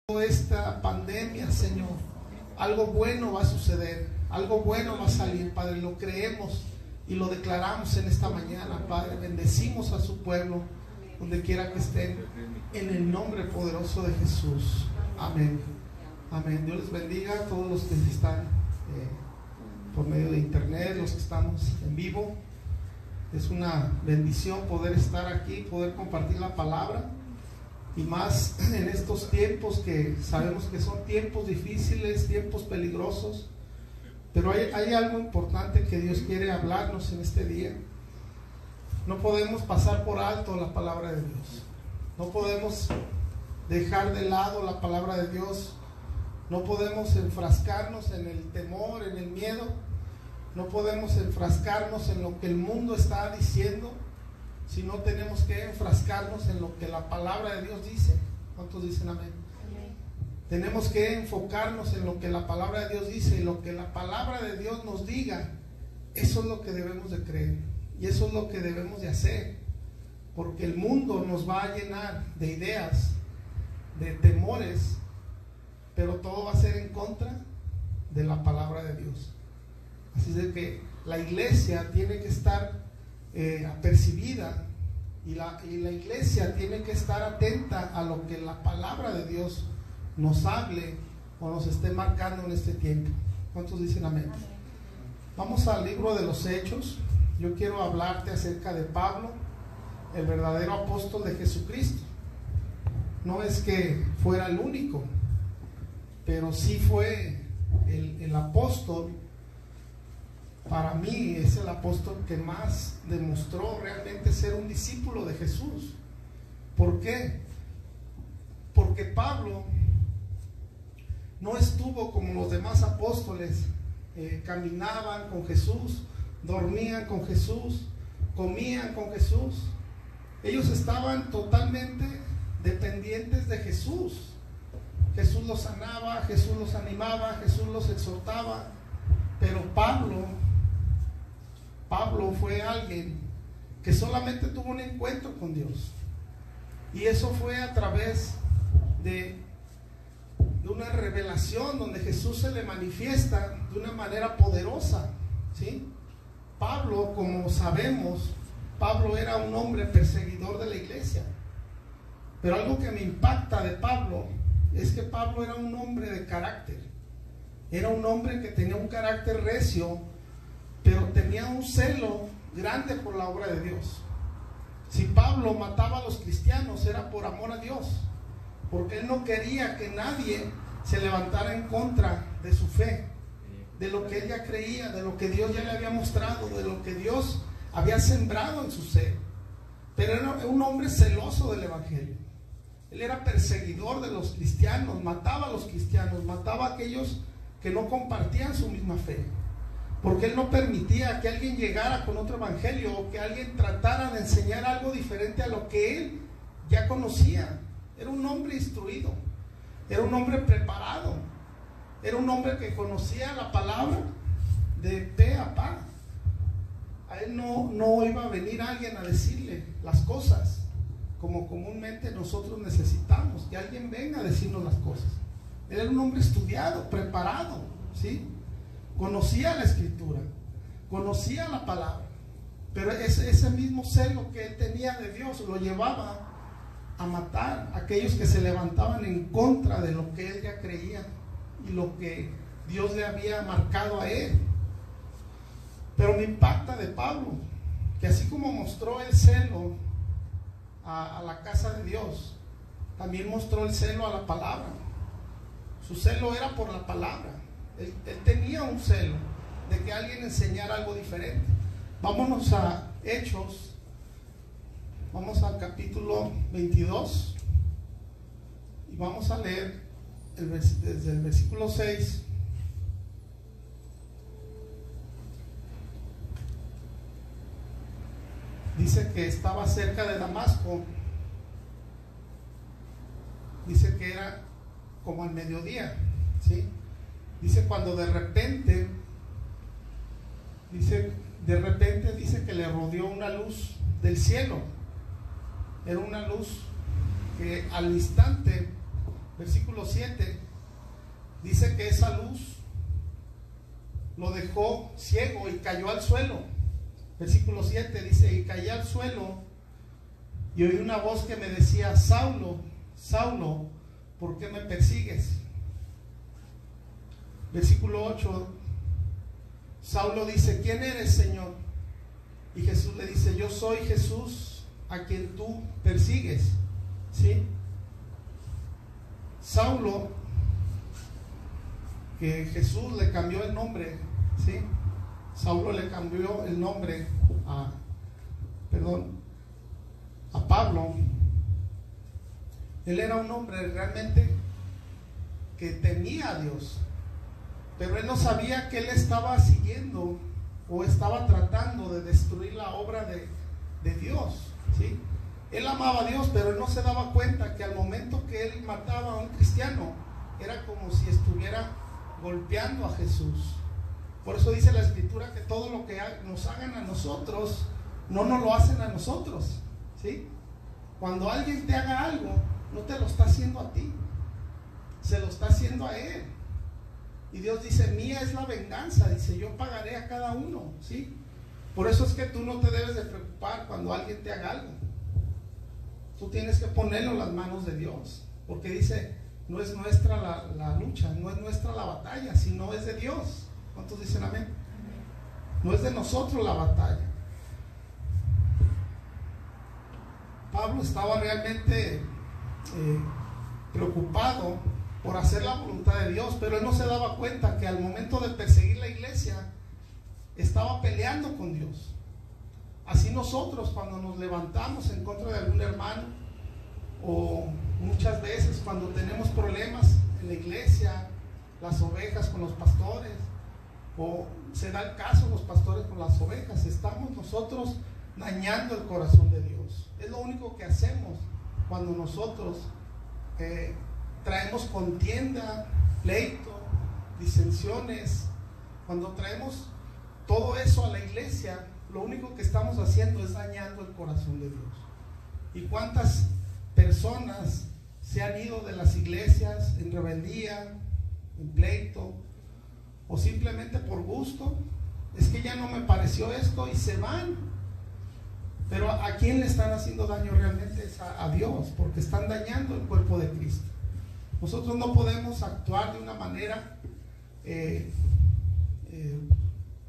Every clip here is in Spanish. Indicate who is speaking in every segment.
Speaker 1: esta pandemia, Señor, algo bueno va a suceder, algo bueno va a salir, Padre. Lo creemos y lo declaramos en esta mañana, Padre. Bendecimos a su pueblo donde quiera que estén, en el nombre poderoso de Jesús. Amén. Amén. Dios les bendiga a todos los que están por medio de internet, los que estamos en vivo. Es una bendición poder estar aquí, poder compartir la palabra, y más en estos tiempos que sabemos que son tiempos difíciles, tiempos peligrosos, pero hay algo importante que Dios quiere hablarnos en este día. No podemos pasar por alto la palabra de Dios, no podemos dejar de lado la palabra de Dios, no podemos enfrascarnos en el temor, en el miedo, no podemos enfrascarnos en lo que el mundo está diciendo, sino tenemos que enfrascarnos en lo que la palabra de Dios dice. ¿Cuántos dicen amén? Amén. Tenemos que enfocarnos en lo que la palabra de Dios dice, y lo que la palabra de Dios nos diga, eso es lo que debemos de creer, y eso es lo que debemos de hacer, porque el mundo nos va a llenar de ideas, de temores, pero todo va a ser en contra de la palabra de Dios. Así es de que la iglesia tiene que estar apercibida, y la iglesia tiene que estar atenta a lo que la palabra de Dios nos hable o nos esté marcando en este tiempo. ¿Cuántos dicen amén? Vamos al libro de los Hechos. Yo quiero hablarte acerca de Pablo, el verdadero apóstol de Jesucristo. No es que fuera el único, pero sí fue el apóstol. Para mí es el apóstol que más demostró realmente ser un discípulo de Jesús. ¿Por qué? Porque Pablo no estuvo como los demás apóstoles. Caminaban con Jesús, dormían con Jesús, comían con Jesús. Ellos estaban totalmente dependientes de Jesús. Jesús los sanaba, Jesús los animaba, Jesús los exhortaba. Pero Pablo fue alguien que solamente tuvo un encuentro con Dios, y eso fue a través de una revelación donde Jesús se le manifiesta de una manera poderosa, ¿sí? Pablo, como sabemos, Pablo era un hombre perseguidor de la iglesia, pero algo que me impacta de Pablo es que Pablo era un hombre de carácter. Era un hombre que tenía un carácter recio, pero tenía un celo grande por la obra de Dios. Si Pablo mataba a los cristianos, era por amor a Dios, porque él no quería que nadie se levantara en contra de su fe, de lo que él ya creía, de lo que Dios ya le había mostrado, de lo que Dios había sembrado en su ser. Pero era un hombre celoso del evangelio. Él era perseguidor de los cristianos, mataba a los cristianos, mataba a aquellos que no compartían su misma fe, porque él no permitía que alguien llegara con otro evangelio, o que alguien tratara de enseñar algo diferente a lo que él ya conocía. Era un hombre instruido, era un hombre preparado, era un hombre que conocía la palabra de pe a pa. A él no iba a venir alguien a decirle las cosas como comúnmente nosotros necesitamos, que alguien venga a decirnos las cosas. Él era un hombre estudiado, preparado, ¿sí? Conocía la escritura, conocía la palabra, pero ese mismo celo que él tenía de Dios lo llevaba a matar a aquellos que se levantaban en contra de lo que él ya creía y lo que Dios le había marcado a él. Pero me impacta de Pablo, que así como mostró el celo a la casa de Dios, también mostró el celo a la palabra. Su celo era por la palabra. Él tenía un celo de que alguien enseñara algo diferente. Vámonos a Hechos. Vamos al capítulo 22 y vamos a leer desde el versículo 6. Dice que estaba cerca de Damasco. Dice que era como al mediodía, ¿sí? Dice cuando de repente dice que le rodeó una luz del cielo. Era una luz que al instante versículo 7, dice que esa luz lo dejó ciego y cayó al suelo. Versículo 7 dice, y caí al suelo y oí una voz que me decía, Saulo, Saulo, ¿por qué me persigues? Versículo 8, Saulo dice, ¿quién eres, Señor? Y Jesús le dice, yo soy Jesús a quien tú persigues. ¿Sí? Saulo, que Jesús le cambió el nombre, ¿sí? Saulo le cambió el nombre a Pablo. Él era un hombre realmente que temía a Dios, pero él no sabía que él estaba siguiendo o estaba tratando de destruir la obra de Dios, ¿sí? Él amaba a Dios, pero él no se daba cuenta que al momento que él mataba a un cristiano, era como si estuviera golpeando a Jesús. Por eso dice la Escritura que todo lo que nos hagan a nosotros, no nos lo hacen a nosotros, ¿sí? Cuando alguien te haga algo, no te lo está haciendo a ti, se lo está haciendo a él. Y Dios dice, mía es la venganza, dice, yo pagaré a cada uno, ¿sí? Por eso es que tú no te debes de preocupar cuando alguien te haga algo. Tú tienes que ponerlo en las manos de Dios, porque dice, no es nuestra la lucha, no es nuestra la batalla, sino es de Dios. ¿Cuántos dicen amén? No es de nosotros la batalla. Pablo estaba realmente preocupado por hacer la voluntad de Dios, pero él no se daba cuenta que al momento de perseguir la iglesia estaba peleando con Dios. Así nosotros, cuando nos levantamos en contra de algún hermano, o muchas veces cuando tenemos problemas en la iglesia, las ovejas con los pastores, o se da el caso los pastores con las ovejas, estamos nosotros dañando el corazón de Dios. Es lo único que hacemos cuando nosotros traemos contienda, pleito, disensiones. Cuando traemos todo eso a la iglesia, lo único que estamos haciendo es dañando el corazón de Dios. ¿Y cuántas personas se han ido de las iglesias en rebeldía, en pleito, o simplemente por gusto? Es que ya no me pareció esto, y se van. Pero ¿a quién le están haciendo daño realmente? Es a Dios, porque están dañando el cuerpo de Cristo. Nosotros no podemos actuar de una manera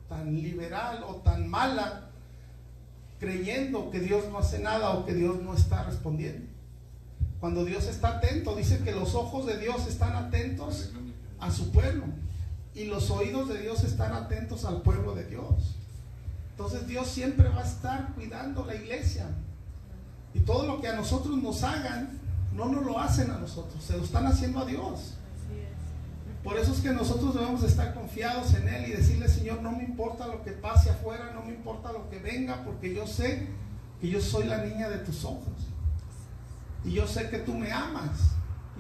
Speaker 1: tan liberal o tan mala, creyendo que Dios no hace nada o que Dios no está respondiendo. Cuando Dios está atento, dice que los ojos de Dios están atentos a su pueblo, y los oídos de Dios están atentos al pueblo de Dios. Entonces Dios siempre va a estar cuidando la iglesia, y todo lo que a nosotros nos hagan, no nos lo hacen a nosotros, se lo están haciendo a Dios. Por eso es que nosotros debemos estar confiados en Él y decirle, Señor, no me importa lo que pase afuera, no me importa lo que venga, porque yo sé que yo soy la niña de tus ojos, y yo sé que tú me amas,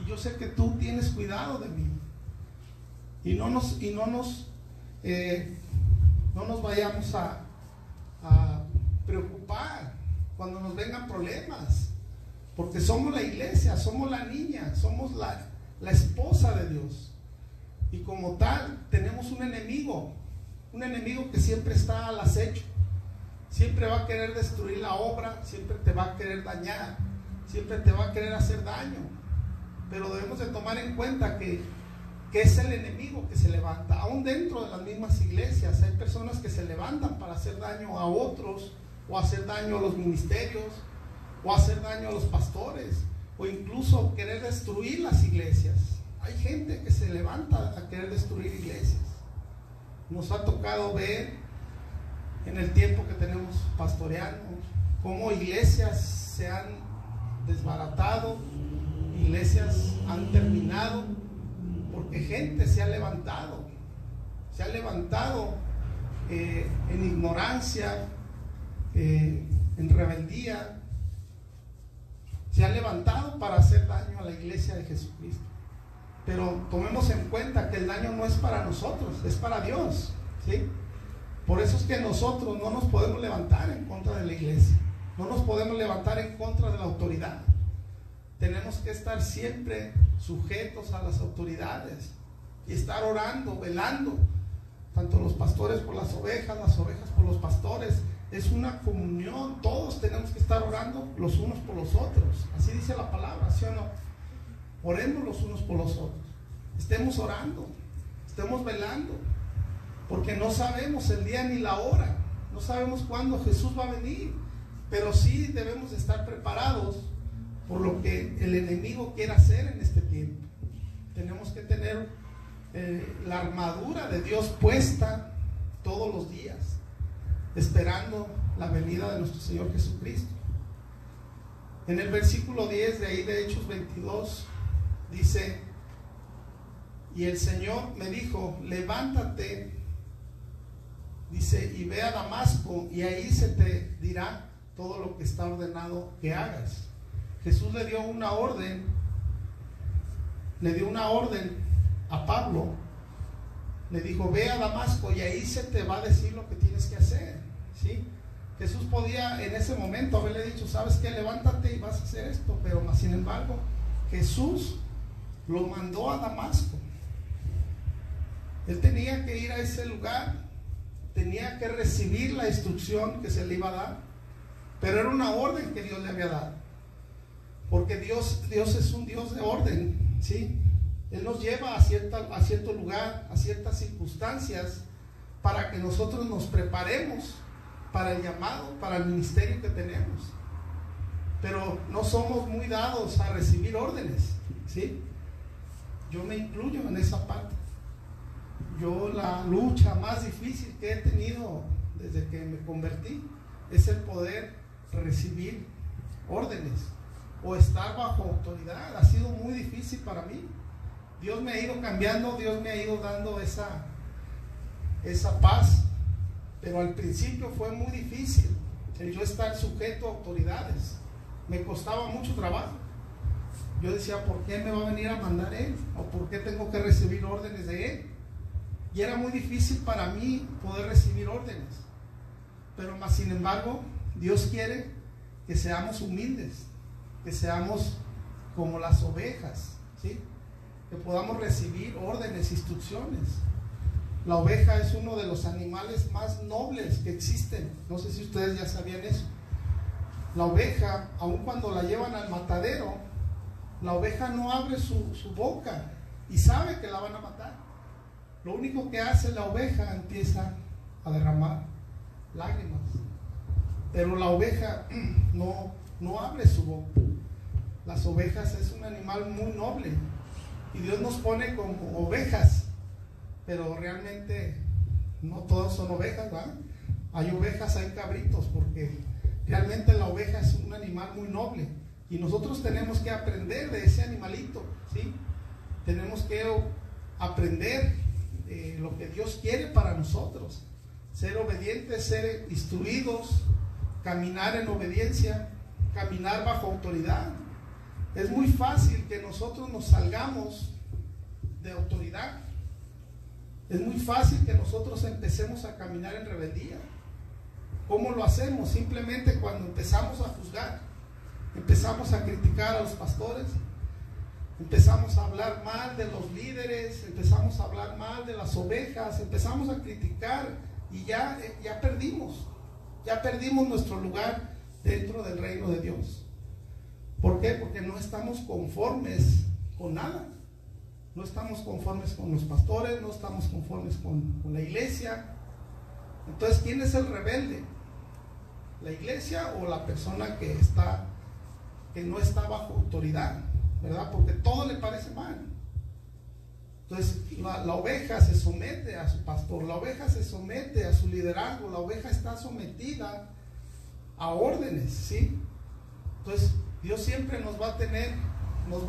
Speaker 1: y yo sé que tú tienes cuidado de mí. Y no nos vayamos a preocupar cuando nos vengan problemas, porque somos la iglesia, somos la niña, somos la esposa de Dios, y como tal tenemos un enemigo que siempre está al acecho, siempre va a querer destruir la obra, siempre te va a querer dañar, siempre te va a querer hacer daño. Pero debemos de tomar en cuenta que es el enemigo que se levanta. Aún dentro de las mismas iglesias hay personas que se levantan para hacer daño a otros, o hacer daño a los ministerios, o hacer daño a los pastores, o incluso querer destruir las iglesias. Hay gente que se levanta a querer destruir iglesias. Nos ha tocado ver en el tiempo que tenemos pastoreando cómo iglesias se han desbaratado, iglesias han terminado, porque gente se ha levantado en ignorancia, en rebeldía, se ha levantado para hacer daño a la iglesia de Jesucristo. Pero tomemos en cuenta que el daño no es para nosotros, es para Dios, ¿sí? Por eso es que nosotros no nos podemos levantar en contra de la iglesia, no nos podemos levantar en contra de la autoridad, tenemos que estar siempre sujetos a las autoridades y estar orando, velando, tanto los pastores por las ovejas por los pastores. Es una comunión, todos tenemos que estar orando los unos por los otros. Así dice la palabra, ¿sí o no? Oremos los unos por los otros. Estemos orando, estemos velando, porque no sabemos el día ni la hora, no sabemos cuándo Jesús va a venir, pero sí debemos estar preparados por lo que el enemigo quiere hacer en este tiempo. Tenemos que tener la armadura de Dios puesta todos los días, esperando la venida de nuestro Señor Jesucristo. En el versículo 10 de ahí de Hechos 22 dice: y el Señor me dijo, levántate, dice, y ve a Damasco, y ahí se te dirá todo lo que está ordenado que hagas. Jesús le dio una orden a Pablo. Le dijo, ve a Damasco y ahí se te va a decir lo que tienes que hacer, ¿sí? Jesús podía en ese momento haberle dicho, ¿sabes qué? Levántate y vas a hacer esto, pero más sin embargo Jesús lo mandó a Damasco. Él tenía que ir a ese lugar, tenía que recibir la instrucción que se le iba a dar, pero era una orden que Dios le había dado, porque Dios es un Dios de orden, ¿sí? Él nos lleva a cierto lugar, a ciertas circunstancias, para que nosotros nos preparemos para el llamado, para el ministerio que tenemos. Pero no somos muy dados a recibir órdenes, ¿sí? Yo me incluyo en esa parte. Yo, la lucha más difícil que he tenido desde que me convertí es el poder recibir órdenes o estar bajo autoridad. Ha sido muy difícil para mí. Dios me ha ido cambiando, Dios me ha ido dando esa paz, pero al principio fue muy difícil el yo estar sujeto a autoridades. Me costaba mucho trabajo. Yo decía, ¿por qué me va a venir a mandar Él? ¿O por qué tengo que recibir órdenes de Él? Y era muy difícil para mí poder recibir órdenes. Pero más sin embargo, Dios quiere que seamos humildes, que seamos como las ovejas, ¿sí? Que podamos recibir órdenes, instrucciones. La oveja es uno de los animales más nobles que existen. No sé si ustedes ya sabían eso. La oveja, aun cuando la llevan al matadero, la oveja no abre su boca y sabe que la van a matar. Lo único que hace la oveja, empieza a derramar lágrimas. Pero la oveja no abre su boca. Las ovejas es un animal muy noble. Y Dios nos pone como ovejas, pero realmente no todos son ovejas, ¿verdad? Hay ovejas, hay cabritos, porque realmente la oveja es un animal muy noble. Y nosotros tenemos que aprender de ese animalito, ¿sí? Tenemos que aprender lo que Dios quiere para nosotros. Ser obedientes, ser instruidos, caminar en obediencia, caminar bajo autoridad. Es muy fácil que nosotros nos salgamos de autoridad. Es muy fácil que nosotros empecemos a caminar en rebeldía. ¿Cómo lo hacemos? Simplemente cuando empezamos a juzgar, empezamos a criticar a los pastores, empezamos a hablar mal de los líderes, empezamos a hablar mal de las ovejas, empezamos a criticar y ya perdimos nuestro lugar dentro del reino de Dios. ¿Por qué? Porque no estamos conformes con nada. No estamos conformes con los pastores, no estamos conformes con la iglesia. Entonces, ¿quién es el rebelde? ¿La iglesia o la persona que no está bajo autoridad? ¿Verdad? Porque todo le parece mal. Entonces, la oveja se somete a su pastor, la oveja se somete a su liderazgo, la oveja está sometida a órdenes, ¿sí? Entonces, Dios siempre nos va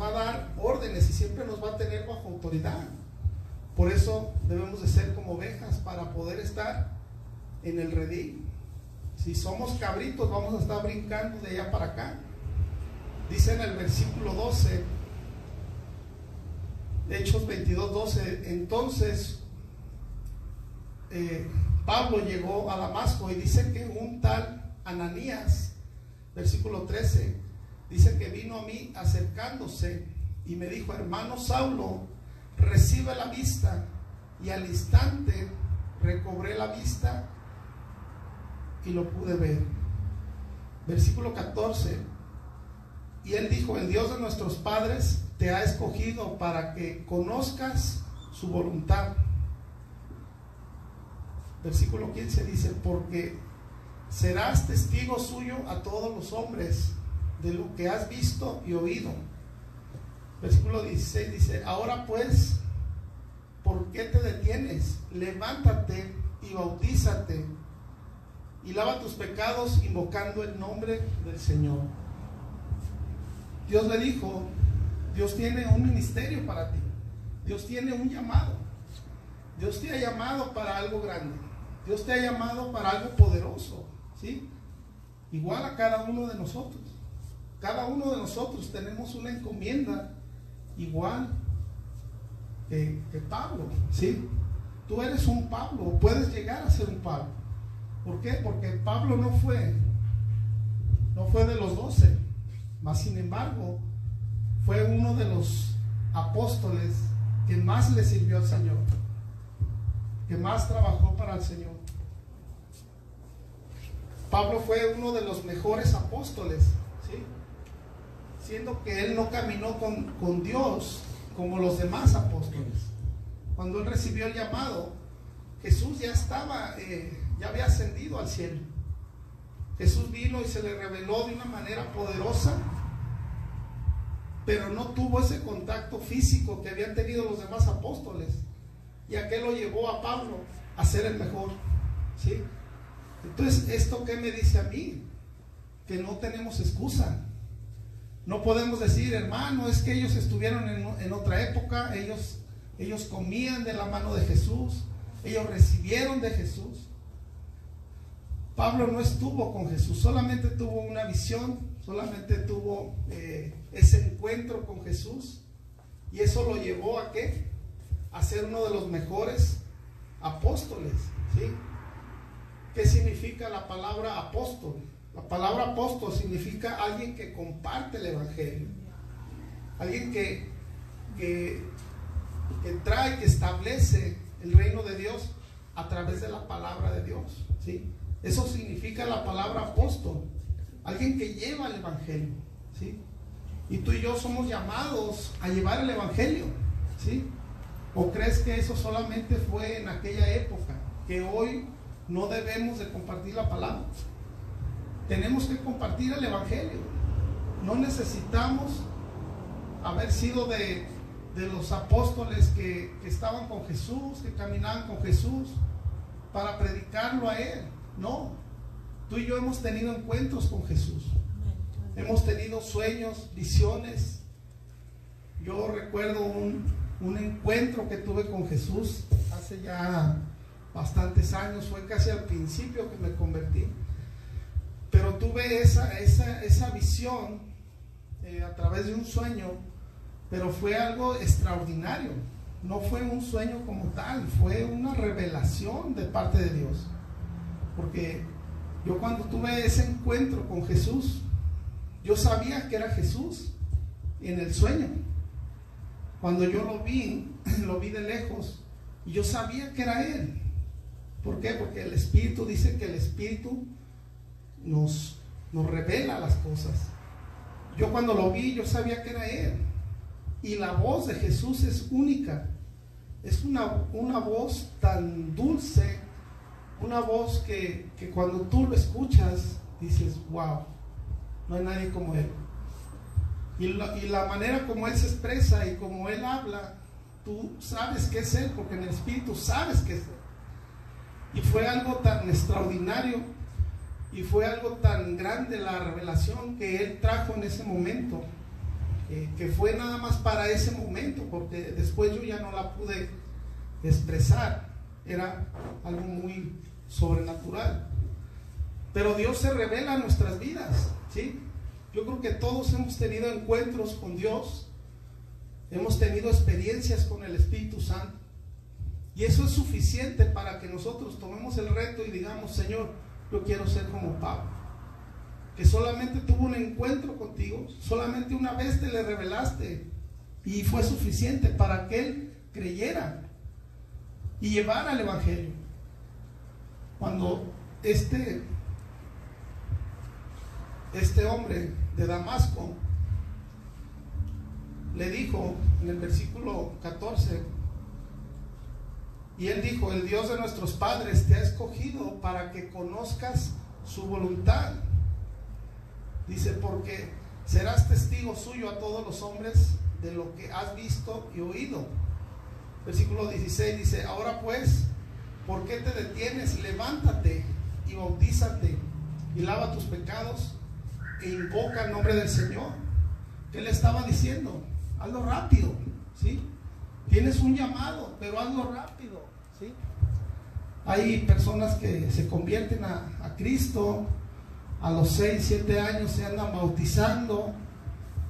Speaker 1: a dar órdenes y siempre nos va a tener bajo autoridad. Por eso debemos de ser como ovejas para poder estar en el redil. Si somos cabritos, vamos a estar brincando de allá para acá. Dice en el versículo 12, Hechos 22:12, entonces Pablo llegó a Damasco y dice que un tal Ananías, versículo 13, dice que vino a mí acercándose y me dijo: hermano Saulo, recibe la vista. Y al instante recobré la vista y lo pude ver. Versículo 14. Y él dijo: el Dios de nuestros padres te ha escogido para que conozcas su voluntad. Versículo 15 dice: porque serás testigo suyo a todos los hombres de lo que has visto y oído. Versículo 16 dice: ahora pues, ¿por qué te detienes? Levántate y bautízate y lava tus pecados invocando el nombre del Señor. Dios le dijo: Dios tiene un ministerio para ti. Dios tiene un llamado. Dios te ha llamado para algo grande. Dios te ha llamado para algo poderoso, ¿sí? Igual a cada uno de nosotros. Cada uno de nosotros tenemos una encomienda igual que Pablo, ¿sí? Tú eres un Pablo, puedes llegar a ser un Pablo. ¿Por qué? Porque Pablo no fue de los 12, mas sin embargo fue uno de los apóstoles que más le sirvió al Señor, que más trabajó para el Señor. Pablo fue uno de los mejores apóstoles, ¿sí? Siendo que él no caminó con Dios como los demás apóstoles. Cuando él recibió el llamado, Jesús ya había ascendido al cielo. Jesús vino y se le reveló de una manera poderosa, pero no tuvo ese contacto físico que habían tenido los demás apóstoles, y aquel lo llevó a Pablo a ser el mejor, ¿sí? Entonces, ¿esto qué me dice a mí? Que no tenemos excusa. No podemos decir: hermano, es que ellos estuvieron en otra época, ellos comían de la mano de Jesús, ellos recibieron de Jesús. Pablo no estuvo con Jesús, solamente tuvo una visión, solamente tuvo ese encuentro con Jesús, y eso lo llevó ¿a qué? A ser uno de los mejores apóstoles, ¿sí? ¿Qué significa la palabra apóstol? La palabra apóstol significa alguien que comparte el evangelio, alguien que trae, que establece el reino de Dios a través de la palabra de Dios, ¿sí? Eso significa la palabra apóstol, alguien que lleva el evangelio, ¿sí? Y tú y yo somos llamados a llevar el evangelio, ¿sí? ¿O crees que eso solamente fue en aquella época, que hoy no debemos de compartir la palabra? Tenemos que compartir el evangelio. No necesitamos haber sido de los apóstoles que estaban con Jesús, que caminaban con Jesús, para predicarlo a Él. No, tú y yo hemos tenido encuentros con Jesús, hemos tenido sueños, visiones. Yo recuerdo un encuentro que tuve con Jesús hace ya bastantes años, fue casi al principio que me convertí, pero tuve esa visión a través de un sueño, pero fue algo extraordinario. No fue un sueño como tal, fue una revelación de parte de Dios, porque yo cuando tuve ese encuentro con Jesús, yo sabía que era Jesús en el sueño. Cuando yo lo vi de lejos, y yo sabía que era Él. ¿Por qué? Porque el Espíritu dice que el Espíritu nos revela las cosas. Yo cuando lo vi, yo sabía que era Él. Y la voz de Jesús es única. Es una voz tan dulce, una voz que cuando tú lo escuchas, dices: wow, no hay nadie como Él. Y la manera como Él se expresa y como Él habla, tú sabes que es Él, porque en el Espíritu sabes que es Él. Y fue algo tan extraordinario y fue algo tan grande la revelación que Él trajo en ese momento, que fue nada más para ese momento, porque después yo ya no la pude expresar. Era algo muy sobrenatural. Pero Dios se revela en nuestras vidas, ¿sí? Yo creo que todos hemos tenido encuentros con Dios, hemos tenido experiencias con el Espíritu Santo, y eso es suficiente para que nosotros tomemos el reto y digamos: Señor, yo quiero ser como Pablo, que solamente tuvo un encuentro contigo, solamente una vez te le revelaste y fue suficiente para que él creyera y llevara el evangelio. Cuando este hombre de Damasco le dijo en el versículo 14, y él dijo: el Dios de nuestros padres te ha escogido para que conozcas su voluntad. Dice: porque serás testigo suyo a todos los hombres de lo que has visto y oído. Versículo 16 dice: ahora pues, ¿por qué te detienes? Levántate y bautízate y lava tus pecados e invoca el nombre del Señor. ¿Qué le estaba diciendo? Hazlo rápido, ¿sí? Tienes un llamado, pero hazlo rápido, ¿sí? Hay personas que se convierten a Cristo a los 6, 7 años, se andan bautizando,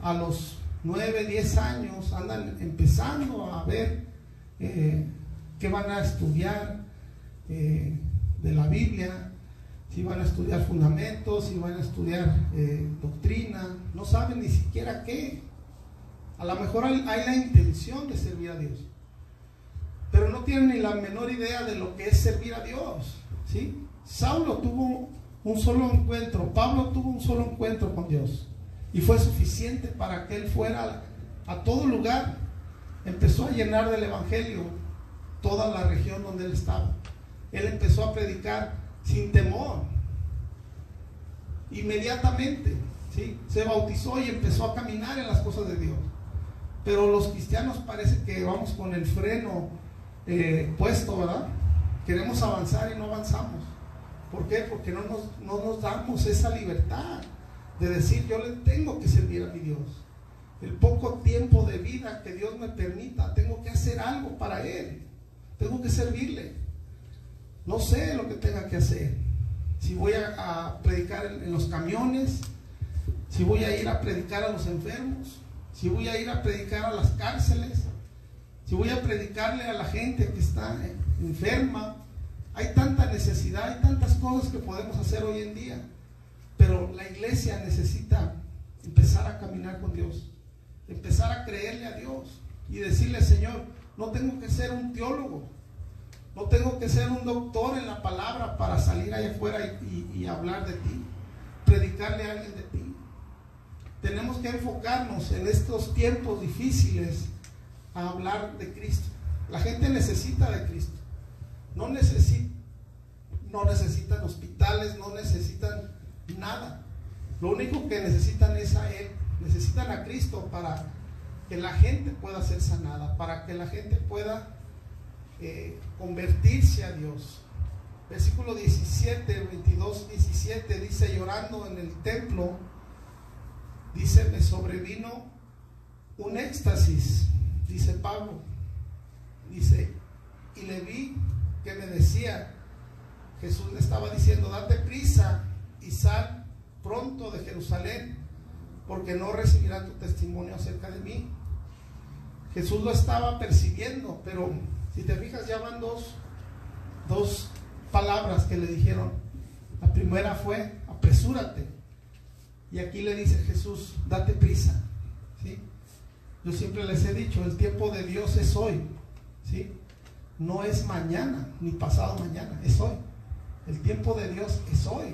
Speaker 1: a los 9, 10 años andan empezando a ver qué van a estudiar de la Biblia, si van a estudiar fundamentos, si van a estudiar doctrina, no saben ni siquiera qué. A lo mejor hay la intención de servir a Dios, pero no tienen ni la menor idea de lo que es servir a Dios, ¿sí? Saulo tuvo un solo encuentro, Pablo tuvo un solo encuentro con Dios y fue suficiente para que él fuera a todo lugar. Empezó a llenar del evangelio toda la región donde él estaba. Él empezó a predicar sin temor, inmediatamente, ¿sí? Se bautizó y empezó a caminar en las cosas de Dios. Pero los cristianos parece que vamos con el freno puesto, ¿verdad? Queremos avanzar y no avanzamos. ¿Por qué? Porque no nos damos esa libertad de decir: yo le tengo que servir a mi Dios. El poco tiempo de vida que Dios me permita, tengo que hacer algo para Él. Tengo que servirle. No sé lo que tenga que hacer. Si voy a predicar en los camiones, si voy a ir a predicar a los enfermos, si voy a ir a predicar a las cárceles, si voy a predicarle a la gente que está enferma. Hay tanta necesidad, hay tantas cosas que podemos hacer hoy en día, pero la iglesia necesita empezar a caminar con Dios, empezar a creerle a Dios y decirle: Señor, no tengo que ser un teólogo, no tengo que ser un doctor en la palabra para salir allá afuera y hablar de ti, predicarle a alguien de ti. Tenemos que enfocarnos en estos tiempos difíciles a hablar de Cristo. La gente necesita de Cristo. No necesitan hospitales, no necesitan nada. Lo único que necesitan es a Él. Necesitan a Cristo para que la gente pueda ser sanada, para que la gente pueda convertirse a Dios. Versículo 17, 22, 17 dice: llorando en el templo, dice, me sobrevino un éxtasis, dice Pablo, dice, y le vi que me decía, Jesús le estaba diciendo: date prisa y sal pronto de Jerusalén, porque no recibirán tu testimonio acerca de mí. Jesús lo estaba percibiendo, pero si te fijas, ya van dos palabras que le dijeron. La primera fue: apresúrate. Y aquí le dice Jesús: date prisa, ¿sí? Yo siempre les he dicho, el tiempo de Dios es hoy, ¿sí? No es mañana ni pasado mañana, es hoy. El tiempo de Dios es hoy,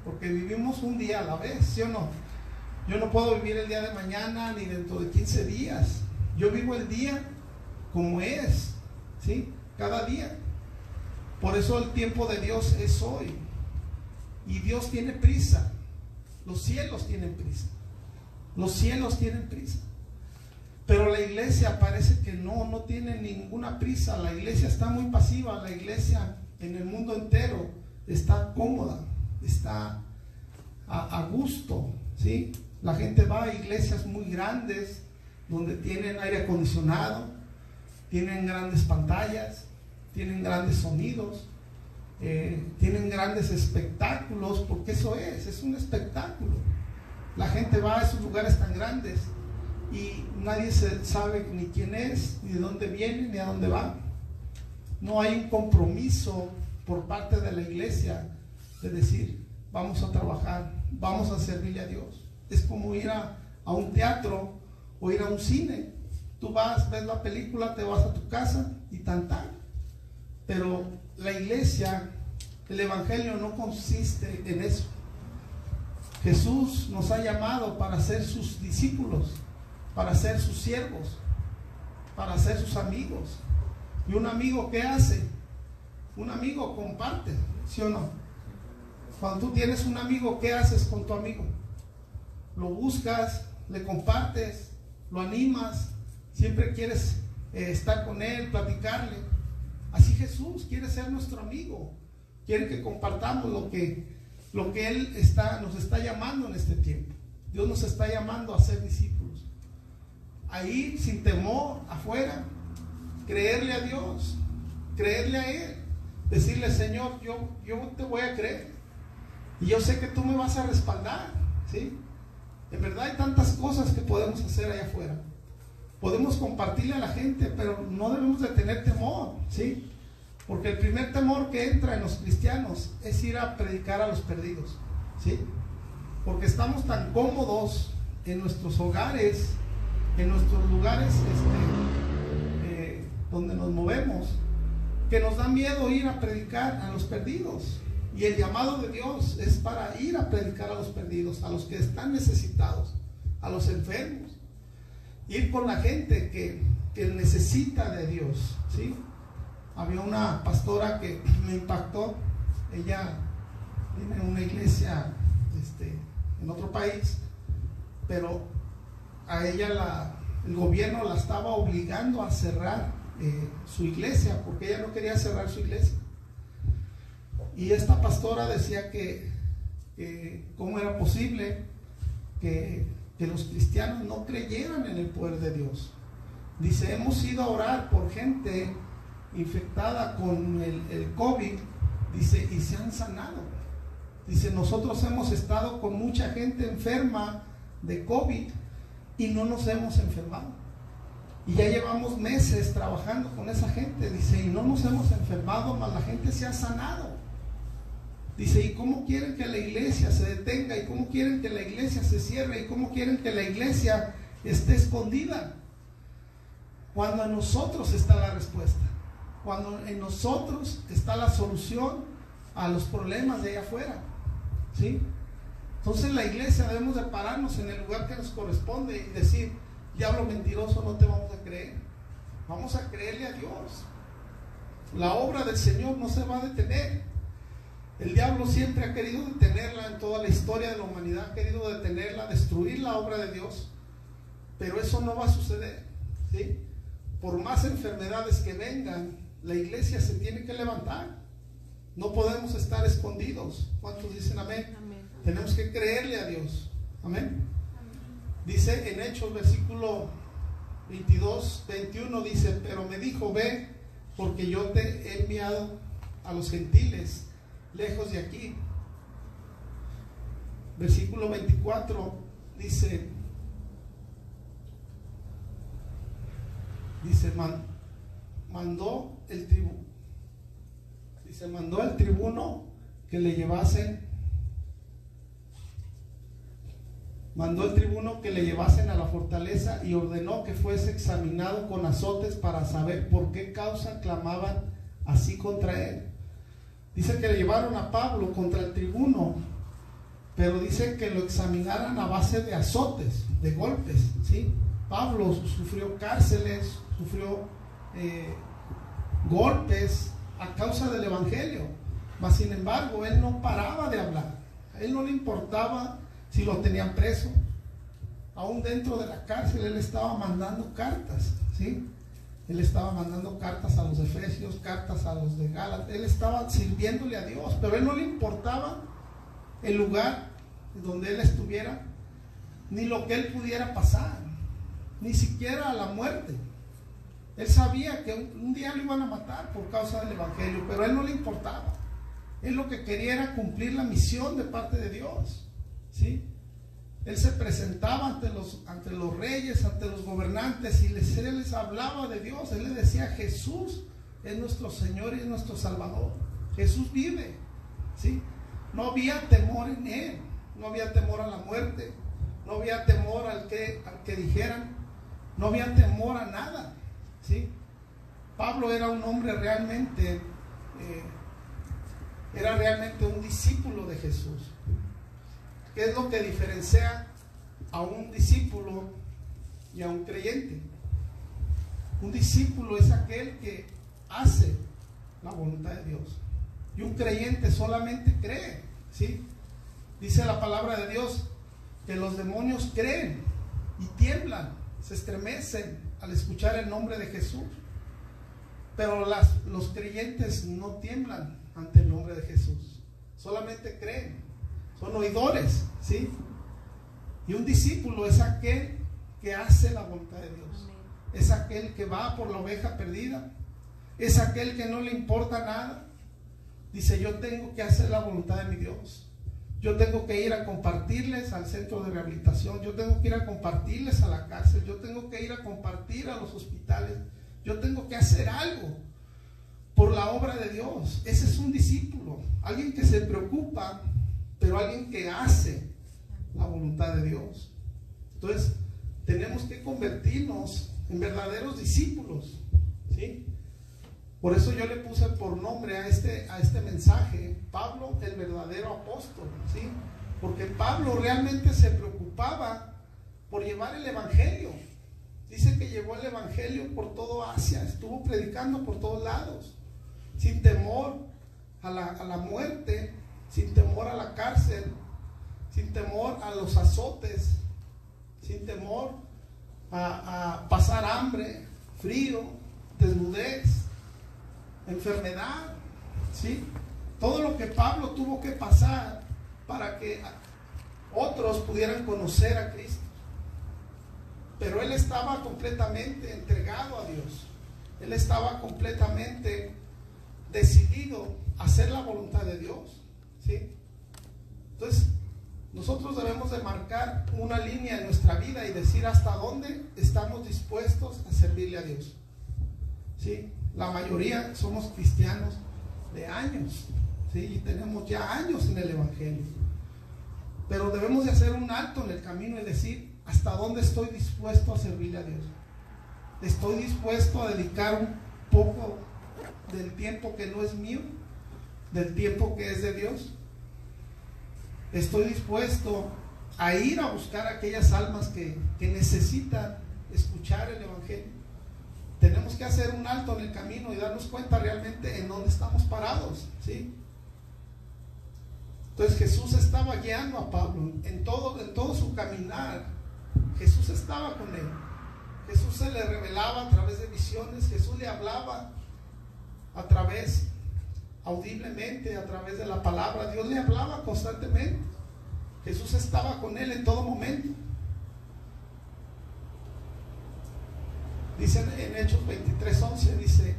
Speaker 1: porque vivimos un día a la vez, ¿sí o no? Yo no puedo vivir el día de mañana ni dentro de 15 días. Yo vivo el día como es, ¿sí? Cada día. Por eso el tiempo de Dios es hoy. Y Dios tiene prisa. Los cielos tienen prisa. Los cielos tienen prisa. Pero la iglesia parece que no tiene ninguna prisa. La iglesia está muy pasiva. La iglesia en el mundo entero está cómoda, está a gusto, ¿sí? La gente va a iglesias muy grandes donde tienen aire acondicionado, tienen grandes pantallas, tienen grandes sonidos, tienen grandes espectáculos, porque eso es un espectáculo. La gente va a esos lugares tan grandes y nadie sabe ni quién es, ni de dónde viene, ni a dónde va. No hay un compromiso por parte de la iglesia de decir: vamos a trabajar vamos a servirle a Dios. Es como ir a un teatro o ir a un cine. Tú vas, ves la película, te vas a tu casa y tan. Pero la iglesia, el evangelio no consiste en eso. Jesús nos ha llamado para ser sus discípulos, para ser sus siervos, para ser sus amigos. ¿Y un amigo qué hace? Un amigo comparte, ¿sí o no? Cuando tú tienes un amigo, ¿qué haces con tu amigo? Lo buscas, le compartes, lo animas, siempre quieres estar con él, platicarle. Así Jesús quiere ser nuestro amigo, quiere que compartamos lo que Él nos está llamando en este tiempo. Dios nos está llamando a ser discípulos, a ir sin temor afuera, creerle a Dios, creerle a Él, decirle: Señor, yo te voy a creer y yo sé que tú me vas a respaldar, ¿sí? En verdad hay tantas cosas que podemos hacer allá afuera. Podemos compartirle a la gente, pero no debemos de tener temor, ¿sí? Porque el primer temor que entra en los cristianos es ir a predicar a los perdidos, ¿sí? Porque estamos tan cómodos en nuestros hogares, en nuestros lugares donde nos movemos, que nos da miedo ir a predicar a los perdidos. Y el llamado de Dios es para ir a predicar a los perdidos, a los que están necesitados, a los enfermos. Ir con la gente que necesita de Dios, ¿sí? Había una pastora que me impactó. Ella tiene una iglesia en otro país, pero a ella el gobierno la estaba obligando a cerrar su iglesia, porque ella no quería cerrar su iglesia. Y esta pastora decía que cómo era posible que los cristianos no creyeran en el poder de Dios. Dice: hemos ido a orar por gente infectada con el COVID, dice, y se han sanado. Dice: nosotros hemos estado con mucha gente enferma de COVID y no nos hemos enfermado. Y ya llevamos meses trabajando con esa gente, dice, y no nos hemos enfermado, más la gente se ha sanado. Dice: ¿y cómo quieren que la iglesia se detenga? ¿Y cómo quieren que la iglesia se cierre? ¿Y cómo quieren que la iglesia esté escondida? Cuando en nosotros está la respuesta, cuando en nosotros está la solución a los problemas de allá afuera, ¿sí? Entonces la iglesia debemos de pararnos en el lugar que nos corresponde y decir: diablo mentiroso, no te vamos a creer, vamos a creerle a Dios. La obra del Señor no se va a detener. El diablo siempre ha querido detenerla en toda la historia de la humanidad, ha querido detenerla, destruir la obra de Dios, pero eso no va a suceder, ¿sí? Por más enfermedades que vengan, la iglesia se tiene que levantar. No podemos estar escondidos. ¿Cuántos dicen amén? Amén. Tenemos que creerle a Dios. Amén. Amén. Dice en Hechos versículo 22, 21, dice: pero me dijo: ve, porque yo te he enviado a los gentiles lejos de aquí. Versículo 24 dice mandó el tribuno que le llevasen a la fortaleza y ordenó que fuese examinado con azotes para saber por qué causa clamaban así contra él. Dice que le llevaron a Pablo contra el tribuno, pero dice que lo examinaran a base de azotes, de golpes, ¿sí? Pablo sufrió cárceles, sufrió golpes a causa del evangelio, mas sin embargo él no paraba de hablar. A él no le importaba si lo tenían preso. Aún dentro de la cárcel él estaba mandando cartas, ¿sí? Él estaba mandando cartas a los efesios, cartas a los de Gálatas. Él estaba sirviéndole a Dios, pero a él no le importaba el lugar donde él estuviera, ni lo que él pudiera pasar, ni siquiera la muerte. Él sabía que un día lo iban a matar por causa del evangelio, pero a él no le importaba. Él lo que quería era cumplir la misión de parte de Dios, ¿sí? Él se presentaba ante los reyes, ante los gobernantes, y él les hablaba de Dios. Él les decía: Jesús es nuestro Señor y es nuestro Salvador. Jesús vive, ¿sí? No había temor en él, no había temor a la muerte, no había temor al que dijeran, no había temor a nada, ¿sí? Pablo era un hombre realmente, era realmente un discípulo de Jesús. ¿Qué es lo que diferencia a un discípulo y a un creyente? Un discípulo es aquel que hace la voluntad de Dios, y un creyente solamente cree, ¿sí? Dice la palabra de Dios que los demonios creen y tiemblan, se estremecen al escuchar el nombre de Jesús. Pero los creyentes no tiemblan ante el nombre de Jesús, solamente creen, son oidores, ¿sí? Y un discípulo es aquel que hace la voluntad de Dios. Es aquel que va por la oveja perdida, es aquel que no le importa nada. Dice, yo tengo que hacer la voluntad de mi Dios. Yo tengo que ir a compartirles al centro de rehabilitación, yo tengo que ir a compartirles a la cárcel, yo tengo que ir a compartir a los hospitales, yo tengo que hacer algo por la obra de Dios. Ese es un discípulo, alguien que se preocupa, pero alguien que hace la voluntad de Dios. Entonces, tenemos que convertirnos en verdaderos discípulos, ¿sí? Por eso yo le puse por nombre a este mensaje, Pablo, el verdadero apóstol, ¿sí? Porque Pablo realmente se preocupaba por llevar el evangelio. Dice que llevó el evangelio por todo Asia, estuvo predicando por todos lados, sin temor a la muerte, sin temor a la cárcel, sin temor a los azotes, sin temor a pasar hambre, frío, desnudez, enfermedad, ¿sí? Todo lo que Pablo tuvo que pasar para que otros pudieran conocer a Cristo. Pero él estaba completamente entregado a Dios. Él estaba completamente decidido a hacer la voluntad de Dios, ¿sí? Entonces, nosotros debemos de marcar una línea en nuestra vida y decir hasta dónde estamos dispuestos a servirle a Dios, ¿sí? La mayoría somos cristianos de años, ¿sí? Y tenemos ya años en el evangelio. Pero debemos de hacer un alto en el camino y decir hasta dónde estoy dispuesto a servirle a Dios. Estoy dispuesto a dedicar un poco del tiempo que no es mío, del tiempo que es de Dios. Estoy dispuesto a ir a buscar a aquellas almas que necesitan escuchar el evangelio. Tenemos que hacer un alto en el camino y darnos cuenta realmente en dónde estamos parados, ¿sí? Entonces Jesús estaba guiando a Pablo en todo su caminar. Jesús estaba con él. Jesús se le revelaba a través de visiones. Jesús le hablaba a través, audiblemente, a través de la palabra. Dios le hablaba constantemente. Jesús estaba con él en todo momento. Dice en Hechos 23:11, dice,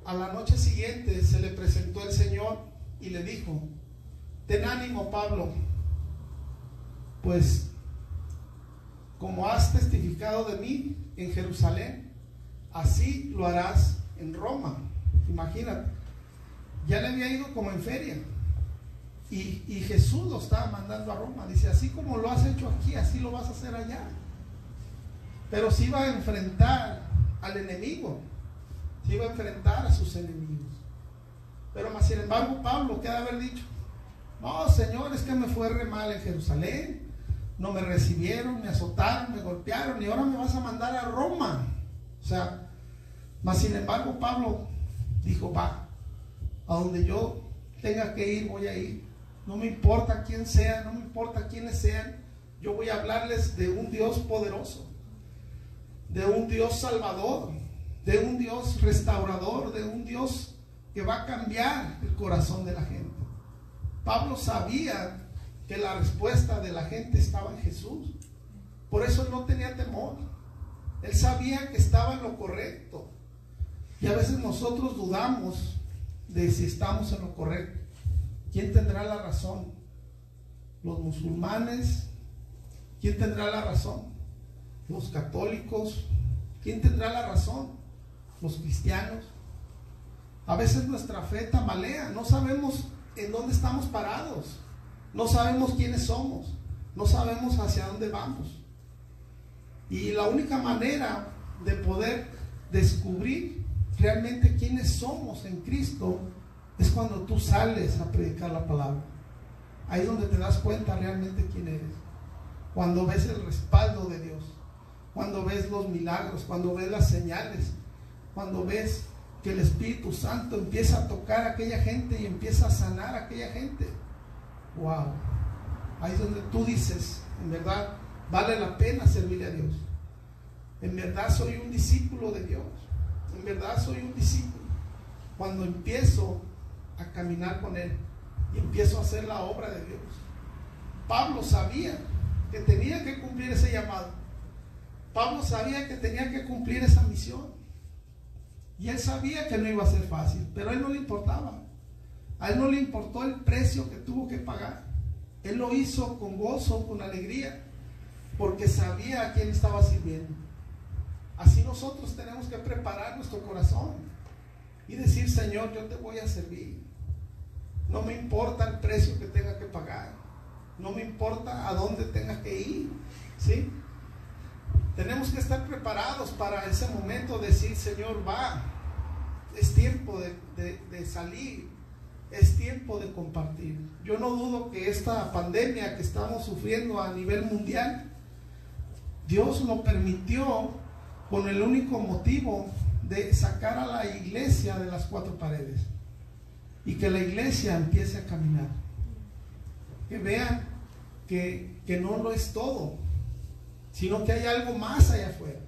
Speaker 1: a la noche siguiente se le presentó el Señor y le dijo, ten ánimo, Pablo, pues como has testificado de mí en Jerusalén, así lo harás en Roma. Imagínate, ya le había ido como en feria y Jesús lo estaba mandando a Roma. Dice, así como lo has hecho aquí, así lo vas a hacer allá. Pero se iba a enfrentar al enemigo, se iba a enfrentar a sus enemigos. Pero más sin embargo Pablo, ¿qué ha de haber dicho? No, Señor, es que me fue re mal en Jerusalén, no me recibieron, me azotaron, me golpearon y ahora me vas a mandar a Roma. O sea, más sin embargo Pablo dijo, va, a donde yo tenga que ir voy a ir. No me importa quién sea, no me importa quiénes sean, yo voy a hablarles de un Dios poderoso, de un Dios salvador, de un Dios restaurador, de un Dios que va a cambiar el corazón de la gente. Pablo sabía que la respuesta de la gente estaba en Jesús. Por eso él no tenía temor. Él sabía que estaba en lo correcto. Y a veces nosotros dudamos de si estamos en lo correcto. ¿Quién tendrá la razón? ¿Los musulmanes? ¿Quién tendrá la razón? ¿Los católicos? ¿Quién tendrá la razón? ¿Los cristianos? A veces nuestra fe tambalea, no sabemos en dónde estamos parados. No sabemos quiénes somos, no sabemos hacia dónde vamos. Y la única manera de poder descubrir realmente quiénes somos en Cristo es cuando tú sales a predicar la palabra. Ahí es donde te das cuenta realmente quién eres. Cuando ves el respaldo de Dios, cuando ves los milagros, cuando ves las señales, cuando ves que el Espíritu Santo empieza a tocar a aquella gente y empieza a sanar a aquella gente. Wow. Ahí es donde tú dices, en verdad, vale la pena servirle a Dios. En verdad soy un discípulo de Dios. En verdad soy un discípulo. Cuando empiezo a caminar con Él y empiezo a hacer la obra de Dios. Pablo sabía que tenía que cumplir ese llamado. Pablo sabía que tenía que cumplir esa misión. Y él sabía que no iba a ser fácil, pero a él no le importaba. A él no le importó el precio que tuvo que pagar. Él lo hizo con gozo, con alegría, porque sabía a quién estaba sirviendo. Así nosotros tenemos que preparar nuestro corazón y decir: Señor, yo te voy a servir. No me importa el precio que tenga que pagar. No me importa a dónde tenga que ir. ¿Sí? Tenemos que estar preparados para ese momento de decir: Señor, va, es tiempo de salir, es tiempo de compartir. Yo no dudo que esta pandemia que estamos sufriendo a nivel mundial, Dios lo permitió con el único motivo de sacar a la iglesia de las cuatro paredes y que la iglesia empiece a caminar, que vean que no lo es todo, sino que hay algo más allá afuera.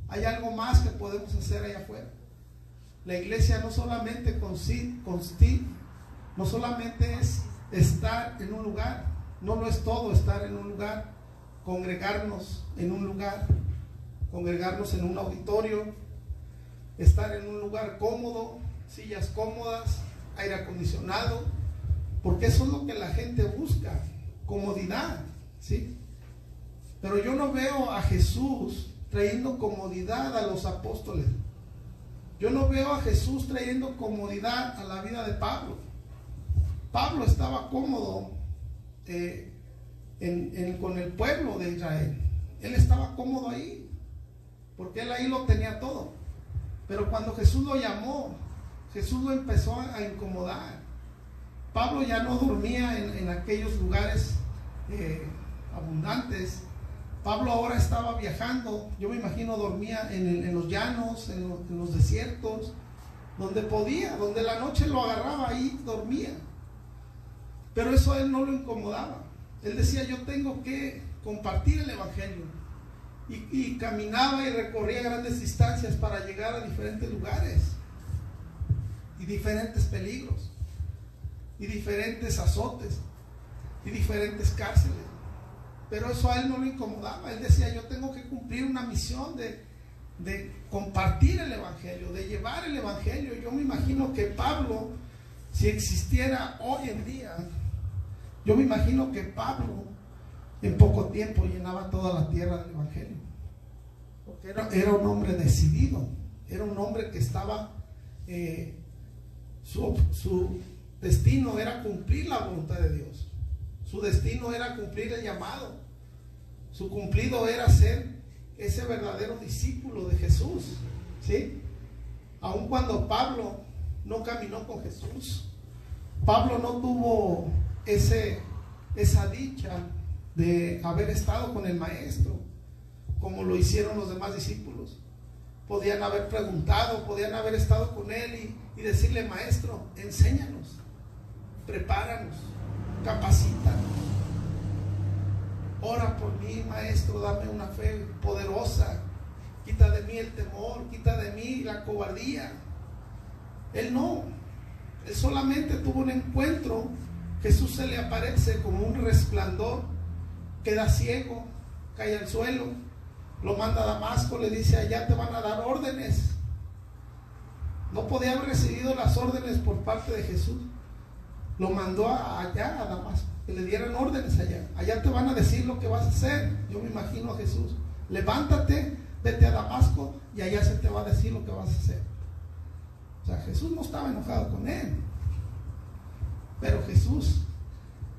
Speaker 1: Hay algo más que podemos hacer allá afuera. La iglesia no solamente no solamente es estar en un lugar, no lo es todo estar en un lugar, congregarnos en un lugar, congregarnos en un auditorio, estar en un lugar cómodo, sillas cómodas, aire acondicionado, porque eso es lo que la gente busca, comodidad, ¿sí? Pero yo no veo a Jesús trayendo comodidad a los apóstoles. Yo no veo a Jesús trayendo comodidad a la vida de Pablo. Pablo estaba cómodo con el pueblo de Israel. Él estaba cómodo ahí, porque él ahí lo tenía todo. Pero cuando Jesús lo llamó, Jesús lo empezó a incomodar. Pablo ya no dormía en aquellos lugares abundantes. Pablo ahora estaba viajando. Yo me imagino dormía en los llanos, en los desiertos, donde podía, donde la noche lo agarraba, ahí dormía. Pero eso a él no lo incomodaba. Él decía: yo tengo que compartir el evangelio. Y caminaba y recorría grandes distancias para llegar a diferentes lugares y diferentes peligros y diferentes azotes y diferentes cárceles. Pero eso a él no lo incomodaba. Él decía: yo tengo que cumplir una misión de compartir el evangelio, de llevar el evangelio. Yo me imagino que Pablo, si existiera hoy en día, yo me imagino que Pablo en poco tiempo llenaba toda la tierra del evangelio, porque era un hombre decidido, era un hombre que estaba su destino era cumplir la voluntad de Dios. Su destino era cumplir el llamado. Su cumplido era ser ese verdadero discípulo de Jesús, ¿sí? Aun cuando Pablo no caminó con Jesús, Pablo no tuvo esa dicha de haber estado con el maestro como lo hicieron los demás discípulos. Podían haber preguntado, podían haber estado con él y decirle: maestro, enséñanos, prepáranos, capacita, ora por mí, maestro, dame una fe poderosa, quita de mí el temor, quita de mí la cobardía. Él no, él solamente tuvo un encuentro. Jesús se le aparece como un resplandor, queda ciego, cae al suelo, lo manda a Damasco, le dice: allá te van a dar órdenes. No podía haber recibido las órdenes por parte de Jesús. Lo mandó allá a Damasco, que le dieran órdenes allá. Allá te van a decir lo que vas a hacer. Yo me imagino a Jesús: levántate, vete a Damasco y allá se te va a decir lo que vas a hacer. O sea, Jesús no estaba enojado con él, pero Jesús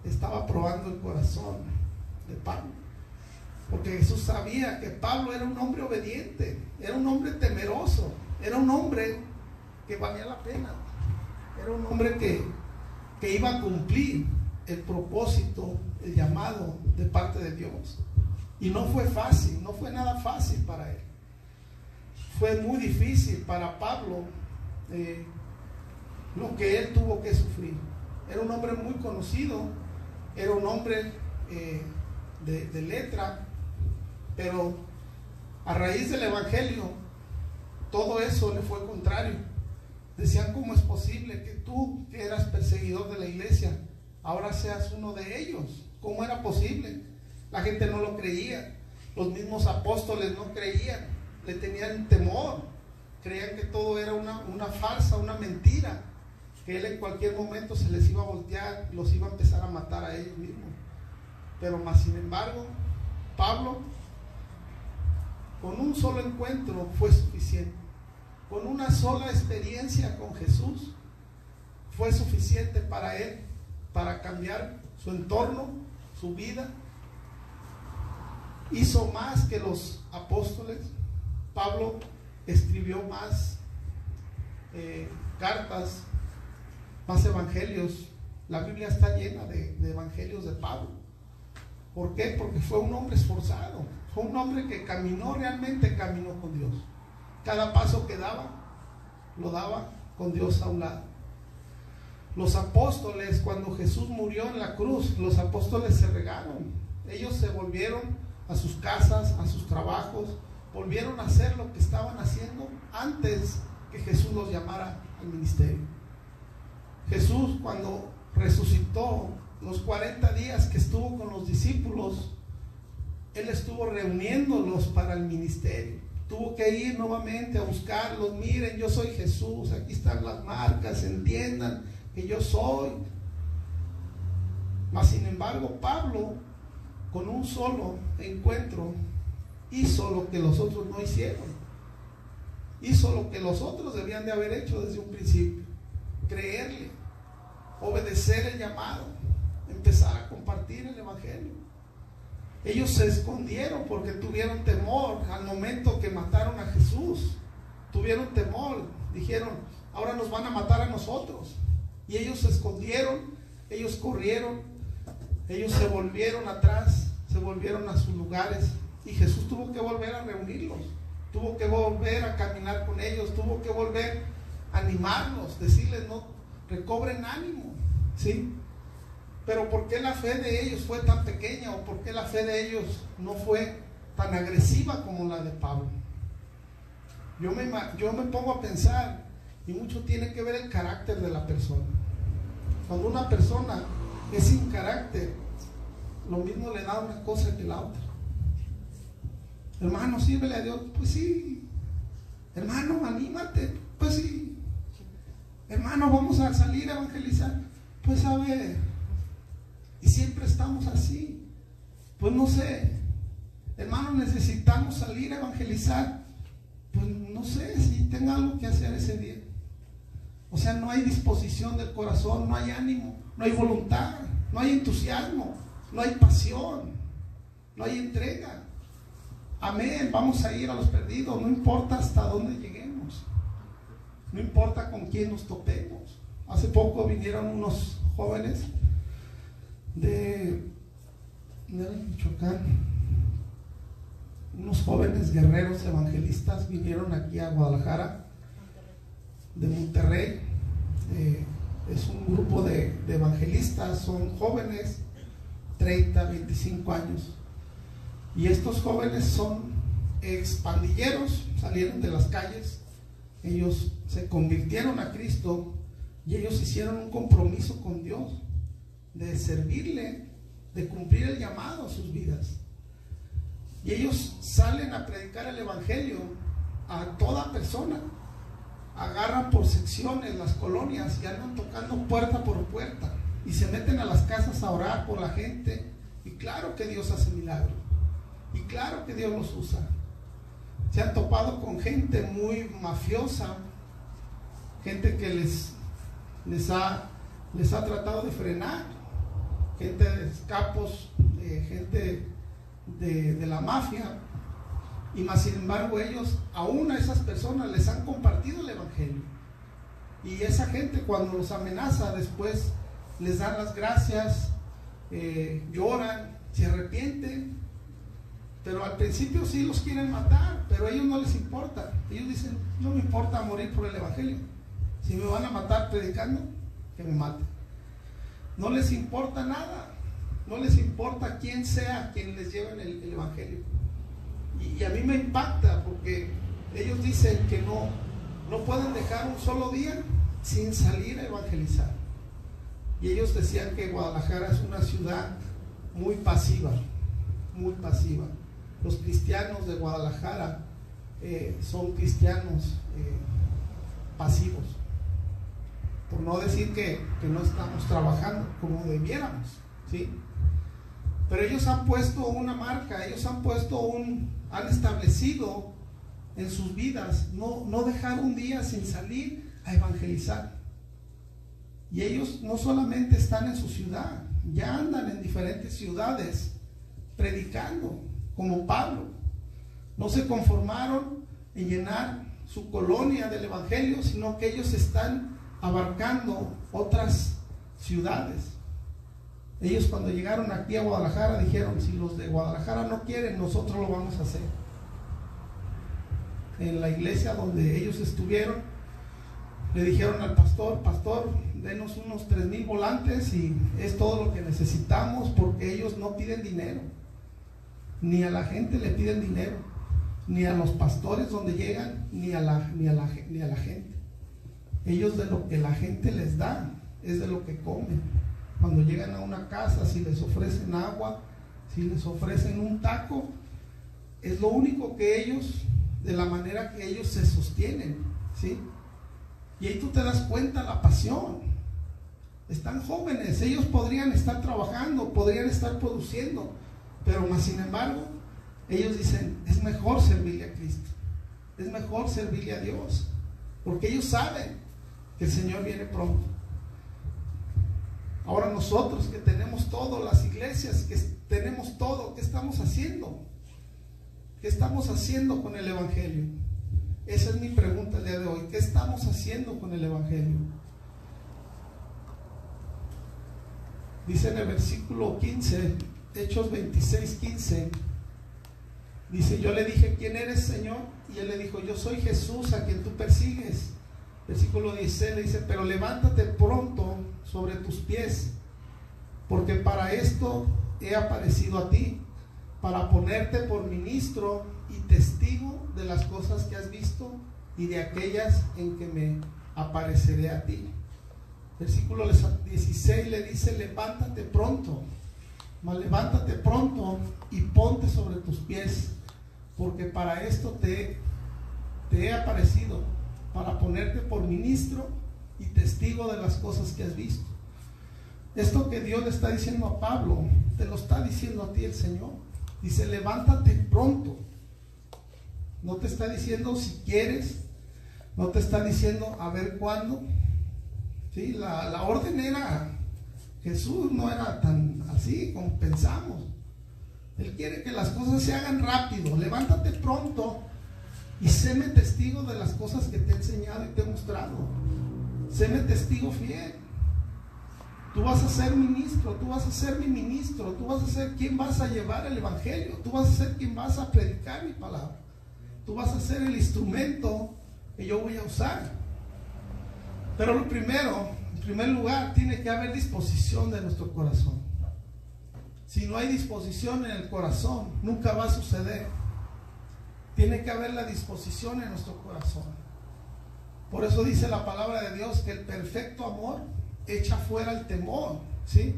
Speaker 1: estaba probando el corazón de Pablo. Porque Jesús sabía que Pablo era un hombre obediente, era un hombre temeroso, era un hombre que valía la pena, era un hombre que iba a cumplir el propósito, el llamado de parte de Dios. Y no fue fácil, no fue nada fácil para él. Fue muy difícil para Pablo lo que él tuvo que sufrir. Era un hombre muy conocido, era un hombre de letra, pero a raíz del evangelio todo eso le fue contrario. Decían: ¿cómo es posible que tú, que eras perseguidor de la iglesia, ahora seas uno de ellos? ¿Cómo era posible? La gente no lo creía, los mismos apóstoles no creían, le tenían temor, creían que todo era una farsa, una mentira, que él en cualquier momento se les iba a voltear, los iba a empezar a matar a ellos mismos. Pero más sin embargo, Pablo, con un solo encuentro fue suficiente, con una sola experiencia con Jesús fue suficiente para él, para cambiar su entorno, su vida. Hizo más que los apóstoles. Pablo escribió más cartas, más evangelios. La Biblia está llena de evangelios de Pablo. ¿Por qué? Porque fue un hombre esforzado, fue un hombre que realmente caminó con Dios. Cada paso que daba, lo daba con Dios a un lado. Los apóstoles, cuando Jesús murió en la cruz, los apóstoles se regaron. Ellos se volvieron a sus casas, a sus trabajos, volvieron a hacer lo que estaban haciendo antes que Jesús los llamara al ministerio. Jesús, cuando resucitó, los 40 días que estuvo con los discípulos, Él estuvo reuniéndolos para el ministerio. Tuvo que ir nuevamente a buscarlos. Miren, yo soy Jesús, aquí están las marcas, entiendan que yo soy. Mas sin embargo, Pablo, con un solo encuentro, hizo lo que los otros no hicieron. Hizo lo que los otros debían de haber hecho desde un principio: creerle, obedecer el llamado, empezar a compartir el evangelio. Ellos se escondieron porque tuvieron temor al momento que mataron a Jesús. Tuvieron temor, dijeron: ahora nos van a matar a nosotros. Y ellos se escondieron, ellos corrieron, ellos se volvieron atrás, se volvieron a sus lugares. Y Jesús tuvo que volver a reunirlos, tuvo que volver a caminar con ellos, tuvo que volver a animarlos, decirles: no, recobren ánimo, ¿sí? Pero ¿por qué la fe de ellos fue tan pequeña? ¿O por qué la fe de ellos no fue tan agresiva como la de Pablo? Yo me pongo a pensar, y mucho tiene que ver el carácter de la persona. Cuando una persona es sin carácter, lo mismo le da una cosa que la otra. Hermano, sírvele a Dios, pues sí. Hermano, anímate, pues sí. Hermano, vamos a salir a evangelizar, pues a ver. Y siempre estamos así. Pues no sé, hermano, necesitamos salir a evangelizar, pues no sé si tenga algo que hacer ese día. O sea, no hay disposición del corazón, no hay ánimo, no hay voluntad, no hay entusiasmo, no hay pasión, no hay entrega. Amén, vamos a ir a los perdidos, no importa hasta dónde lleguemos, no importa con quién nos topemos. Hace poco vinieron unos jóvenes de Michoacán, unos jóvenes guerreros evangelistas, vinieron aquí a Guadalajara, de Monterrey. Es un grupo de evangelistas, son jóvenes, 30, 25 años. Y estos jóvenes son expandilleros, salieron de las calles, ellos se convirtieron a Cristo y ellos hicieron un compromiso con Dios de servirle, de cumplir el llamado a sus vidas. Y ellos salen a predicar el evangelio a toda persona, agarran por secciones las colonias y andan tocando puerta por puerta y se meten a las casas a orar por la gente. Y claro que Dios hace milagros, y claro que Dios los usa. Se han topado con gente muy mafiosa, gente que les ha tratado de frenar, gente de capos, gente de la mafia, y más sin embargo ellos aún a esas personas les han compartido el evangelio, y esa gente cuando los amenaza después les dan las gracias, lloran, se arrepienten, pero al principio sí los quieren matar, pero a ellos no les importa. Ellos dicen, no me importa morir por el evangelio, si me van a matar predicando, que me maten. No les importa nada, no les importa quién sea quien les lleve el evangelio. Y a mí me impacta porque ellos dicen que no pueden dejar un solo día sin salir a evangelizar. Y ellos decían que Guadalajara es una ciudad muy pasiva, muy pasiva. Los cristianos de Guadalajara son cristianos pasivos, por no decir que no estamos trabajando como debiéramos, ¿sí? Pero ellos han puesto una marca, ellos han establecido en sus vidas no dejar un día sin salir a evangelizar. Y ellos no solamente están en su ciudad, ya andan en diferentes ciudades predicando, como Pablo. No se conformaron en llenar su colonia del evangelio, sino que ellos están abarcando otras ciudades. Ellos cuando llegaron aquí a Guadalajara dijeron, si los de Guadalajara no quieren, nosotros lo vamos a hacer. En la iglesia donde ellos estuvieron, le dijeron al pastor, denos unos 3,000 volantes y es todo lo que necesitamos, porque ellos no piden dinero, ni a la gente le piden dinero, ni a los pastores donde llegan, ni a la gente. Ellos de lo que la gente les da es de lo que comen. Cuando llegan a una casa, si les ofrecen agua, si les ofrecen un taco, es lo único que ellos, de la manera que ellos se sostienen, ¿sí? Y ahí tú te das cuenta la pasión. Están jóvenes, ellos podrían estar trabajando, podrían estar produciendo, pero más sin embargo, ellos dicen, es mejor servirle a Cristo, es mejor servirle a Dios, porque ellos saben que el Señor viene pronto. Ahora nosotros que tenemos todo, las iglesias que tenemos todo, ¿qué estamos haciendo? ¿Qué estamos haciendo con el evangelio? Esa es mi pregunta el día de hoy. ¿Qué estamos haciendo con el evangelio? Dice en el versículo 15, Hechos 26:15, dice, yo le dije, ¿quién eres, Señor? Y él le dijo, yo soy Jesús a quien tú persigues. Versículo 16 le dice, pero levántate pronto sobre tus pies, porque para esto he aparecido a ti, para ponerte por ministro y testigo de las cosas que has visto y de aquellas en que me apareceré a ti. Versículo 16 le dice, levántate pronto y ponte sobre tus pies, porque para esto te he aparecido, para ponerte por ministro y testigo de las cosas que has visto. Esto que Dios le está diciendo a Pablo, te lo está diciendo a ti el Señor. Dice, levántate pronto. No te está diciendo si quieres, no te está diciendo a ver cuándo. ¿Sí? La orden era, Jesús no era tan así como pensamos. Él quiere que las cosas se hagan rápido. Levántate pronto y séme testigo de las cosas que te he enseñado y te he mostrado. Séme testigo fiel. Tú vas a ser ministro, tú vas a ser mi ministro, tú vas a ser quien vas a llevar el evangelio, tú vas a ser quien vas a predicar mi palabra, tú vas a ser el instrumento que yo voy a usar. Pero lo primero, en primer lugar, tiene que haber disposición de nuestro corazón. Si no hay disposición en el corazón, nunca va a suceder. Tiene que haber la disposición en nuestro corazón. Por eso dice la palabra de Dios que el perfecto amor echa fuera el temor, ¿sí?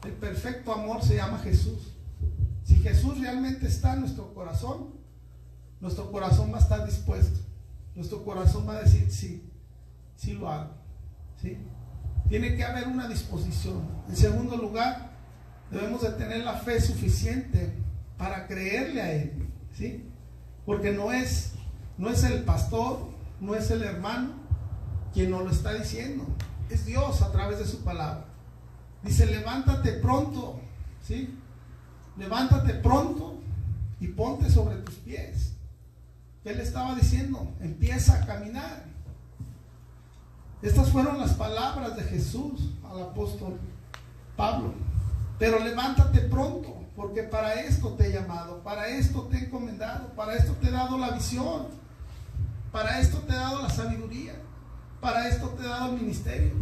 Speaker 1: El perfecto amor se llama Jesús. Si Jesús realmente está en nuestro corazón va a estar dispuesto. Nuestro corazón va a decir, sí lo hago, ¿sí? Tiene que haber una disposición. En segundo lugar, debemos de tener la fe suficiente para creerle a Él, ¿sí? Porque no es el pastor, no es el hermano quien nos lo está diciendo. Es Dios a través de su palabra. Dice, levántate pronto, ¿sí? Levántate pronto y ponte sobre tus pies. ¿Qué le estaba diciendo? Empieza a caminar. Estas fueron las palabras de Jesús al apóstol Pablo. Pero levántate pronto, porque para esto te he llamado, para esto te he encomendado, para esto te he dado la visión, para esto te he dado la sabiduría, para esto te he dado el ministerio.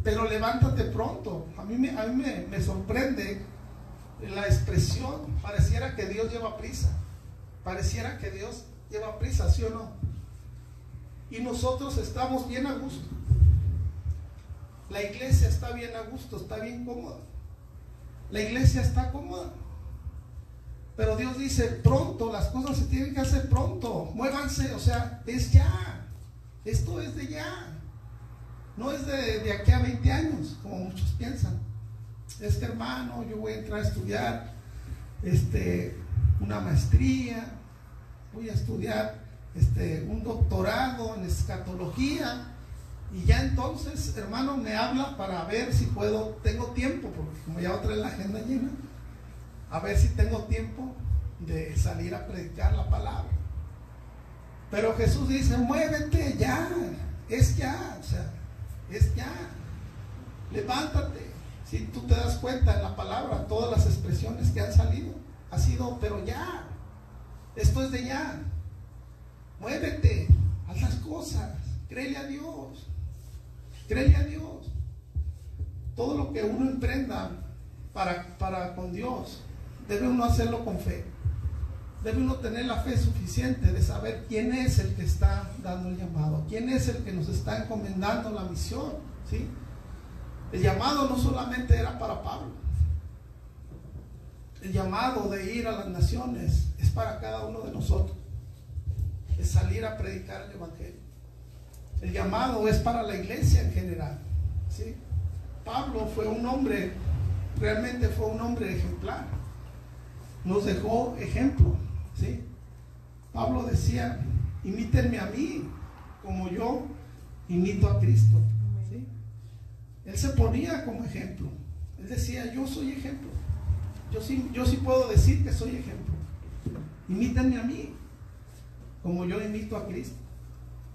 Speaker 1: Pero levántate pronto. A mí me sorprende la expresión. Pareciera que Dios lleva prisa. Pareciera que Dios lleva prisa, ¿sí o no? Y nosotros estamos bien a gusto. La iglesia está bien a gusto, está bien cómoda. La iglesia está cómoda. Pero Dios dice, pronto, las cosas se tienen que hacer pronto. Muévanse, o sea, es ya. Esto es de ya. No es de aquí a 20 años, como muchos piensan. Es que, hermano, yo voy a entrar a estudiar una maestría, voy a estudiar un doctorado en escatología, y ya entonces, hermano, me habla para ver si tengo tiempo, porque como ya voy a traer la agenda llena, a ver si tengo tiempo de salir a predicar la palabra. Pero Jesús dice, muévete ya, es ya, o sea, es ya. Levántate. Si tú te das cuenta en la palabra, todas las expresiones que han salido, ha sido, pero ya. Esto es de ya. Muévete, haz las cosas, créele a Dios. Créele a Dios. Todo lo que uno emprenda para con Dios, debe uno hacerlo con fe. Debe uno tener la fe suficiente de saber quién es el que está dando el llamado, quién es el que nos está encomendando la misión, ¿sí? El llamado no solamente era para Pablo. El llamado de ir a las naciones es para cada uno de nosotros. Es salir a predicar el evangelio. El llamado es para la iglesia en general, ¿sí? Pablo fue un hombre, realmente fue un hombre ejemplar. Nos dejó ejemplo, ¿sí? Pablo decía, imítenme a mí como yo imito a Cristo, ¿sí? Él se ponía como ejemplo. Él decía, yo soy ejemplo. Yo sí puedo decir que soy ejemplo. Imítenme a mí como yo imito a Cristo.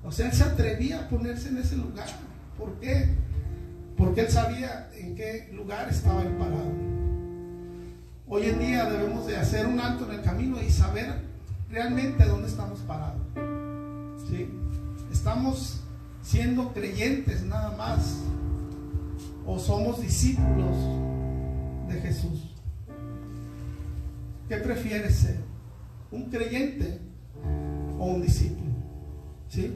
Speaker 1: O sea, él se atrevía a ponerse en ese lugar. ¿Por qué? Porque él sabía en qué lugar estaba él parado. Hoy en día debemos de hacer un alto en el camino y saber realmente dónde estamos parados, ¿sí? ¿Estamos siendo creyentes nada más o somos discípulos de Jesús? ¿Qué prefieres ser? ¿Un creyente o un discípulo? ¿Sí?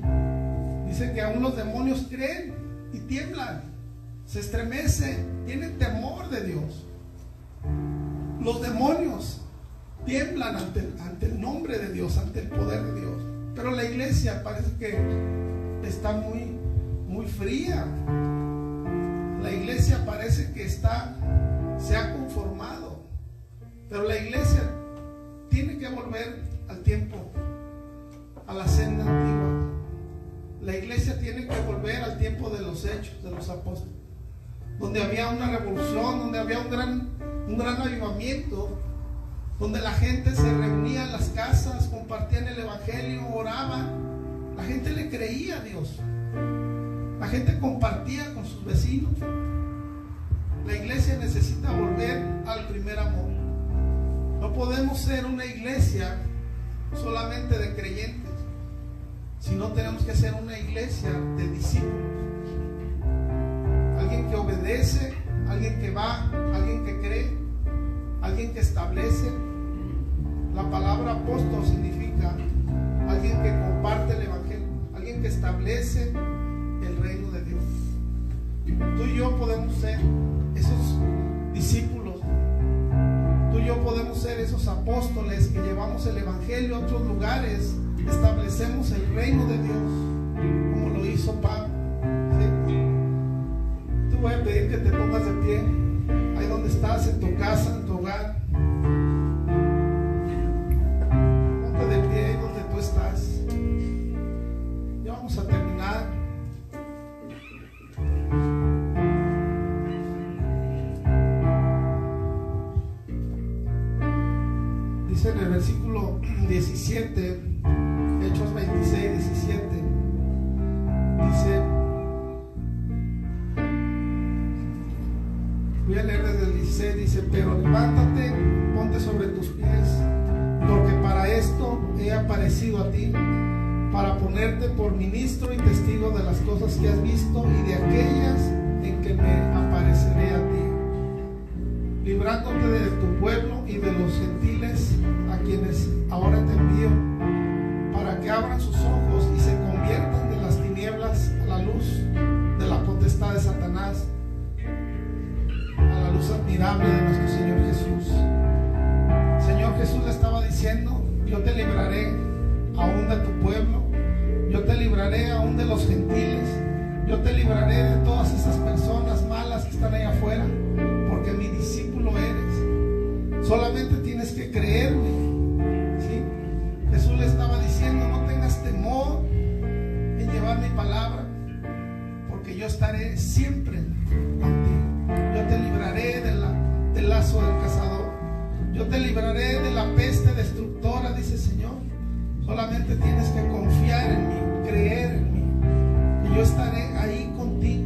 Speaker 1: Dice que aún los demonios creen y tiemblan, se estremecen, tienen temor de Dios. Los demonios tiemblan ante el nombre de Dios, ante el poder de Dios. Pero la iglesia parece que está muy fría. La iglesia parece que se ha conformado. Pero la iglesia tiene que volver al tiempo, a la senda antigua. La iglesia tiene que volver al tiempo de los hechos de los apóstoles, donde había una revolución, donde había un gran avivamiento, donde la gente se reunía en las casas, compartían el evangelio, oraban. La gente le creía a Dios. La gente compartía con sus vecinos. La iglesia necesita volver al primer amor. No podemos ser una iglesia solamente de creyentes, sino tenemos que ser una iglesia de discípulos. Alguien que obedece, alguien que va, alguien que cree, alguien que establece. La palabra apóstol significa alguien que comparte el evangelio, alguien que establece el reino de Dios. Tú y yo podemos ser esos discípulos. Tú y yo podemos ser esos apóstoles que llevamos el evangelio a otros lugares, establecemos el reino de Dios, como lo hizo Pablo, ¿sí? Te voy a pedir que te pongas de pie, ahí donde estás, en tu casa, en tu hogar. Ponte de pie ahí donde tú estás. Ya vamos a terminar. 17, Hechos 26, 17, dice, voy a leer desde el 16, dice, pero levántate, ponte sobre tus pies, porque para esto he aparecido a ti, para ponerte por ministro y testigo de las cosas que has visto y de aquellas en que me apareceré a ti, librándote de tu pueblo y de los gentiles a quienes ahora te envío, para que abran sus ojos y se conviertan de las tinieblas a la luz de la potestad de Satanás, a la luz admirable de nuestro Señor Jesús. Señor Jesús le estaba diciendo, yo te libraré aún de tu pueblo, yo te libraré aún de los gentiles, yo te libraré de todas esas personas malas que están ahí afuera, porque mi discípulo eres. Solamente tienes que creerme, ¿sí? Jesús le estaba diciendo, no tengas temor en llevar mi palabra, porque yo estaré siempre contigo. Yo te libraré del lazo del cazador, yo te libraré de la peste destructora, dice el Señor. Solamente tienes que confiar en mí, creer en mí, que yo estaré ahí contigo,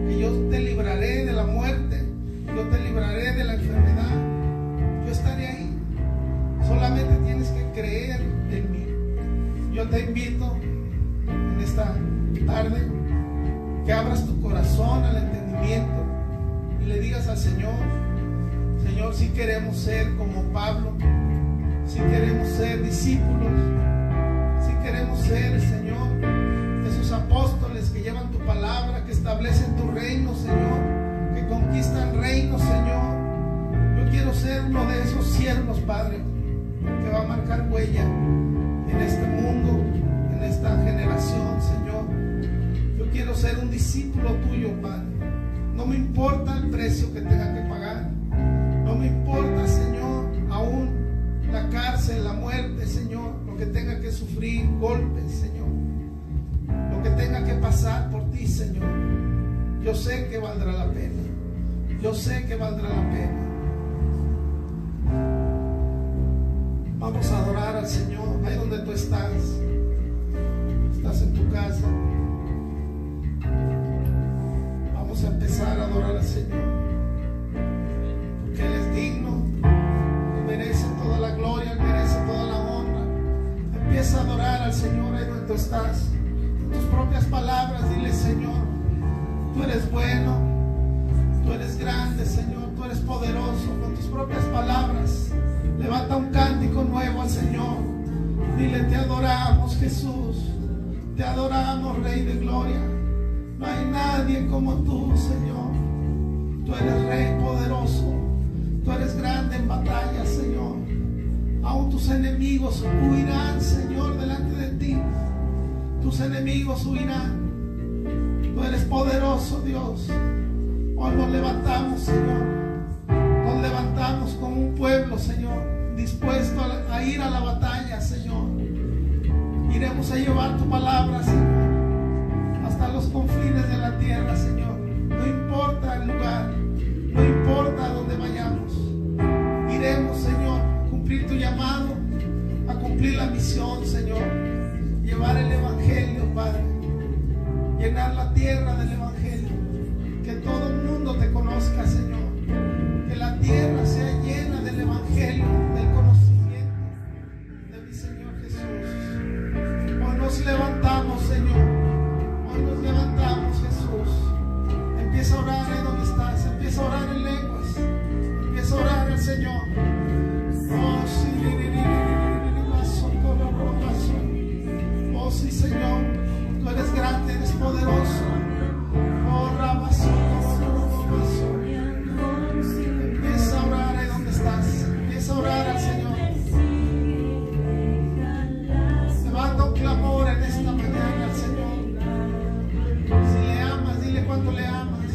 Speaker 1: que yo te libraré de la muerte, yo te libraré de la enfermedad, yo estaré ahí. Solamente tienes que creer en mí. Yo te invito en esta tarde que abras tu corazón al entendimiento y le digas al Señor, Señor, si queremos ser como Pablo, si queremos ser discípulos, si queremos ser, Señor, esos apóstoles que llevan tu palabra, que establecen tu reino, Señor, que conquistan reinos, Señor. Yo quiero ser uno de esos siervos, Padre, que va a marcar huella en este mundo, en esta generación, Señor. Yo quiero ser un discípulo tuyo, Padre. No me importa el precio que tenga que pagar, no me importa, Señor, aún la cárcel, la muerte, Señor, lo que tenga que sufrir, golpes, Señor, lo que tenga que pasar por ti, Señor. Yo sé que valdrá la pena, yo sé que valdrá la pena. Vamos a adorar al Señor ahí donde tú estás en tu casa. Vamos a empezar a adorar al Señor, porque Él es digno, Él merece toda la gloria, Él merece toda la honra. Empieza a adorar al Señor ahí donde tú estás. En tus propias palabras dile, Señor, tú eres bueno, tú eres grande, Señor, tú eres poderoso. Con tus propias palabras levanta un cántico nuevo al Señor. Dile, te adoramos, Jesús, te adoramos, Rey de gloria. No hay nadie como tú, Señor. Tú eres Rey poderoso, tú eres grande en batalla, Señor. Aún tus enemigos huirán, Señor, delante de ti. Tus enemigos huirán. Tú eres poderoso, Dios. Hoy nos levantamos, Señor. Nos levantamos como un pueblo, Señor, dispuesto a ir a la batalla, Señor. Iremos a llevar tu palabra, Señor, hasta los confines de la tierra, Señor. No importa el lugar, no importa a dónde vayamos. Iremos, Señor, a cumplir tu llamado, a cumplir la misión, Señor. Llevar el Evangelio, Padre. Llenar la tierra del Evangelio. Que todo el mundo te conozca, Señor. Que la tierra sea llena del Evangelio, del conocimiento de mi Señor Jesús. Hoy nos levantamos, Señor. Hoy nos levantamos, Jesús. Empieza a orar ahí donde estás. Empieza a orar en lenguas. Empieza a orar al Señor. Oh, sí, Señor. Tú eres grande, eres poderoso. Oh, empieza a orar ahí donde estás. Empieza a orar al Señor. Levanta un clamor en esta mañana al Señor. Si le amas, dile cuánto le amas.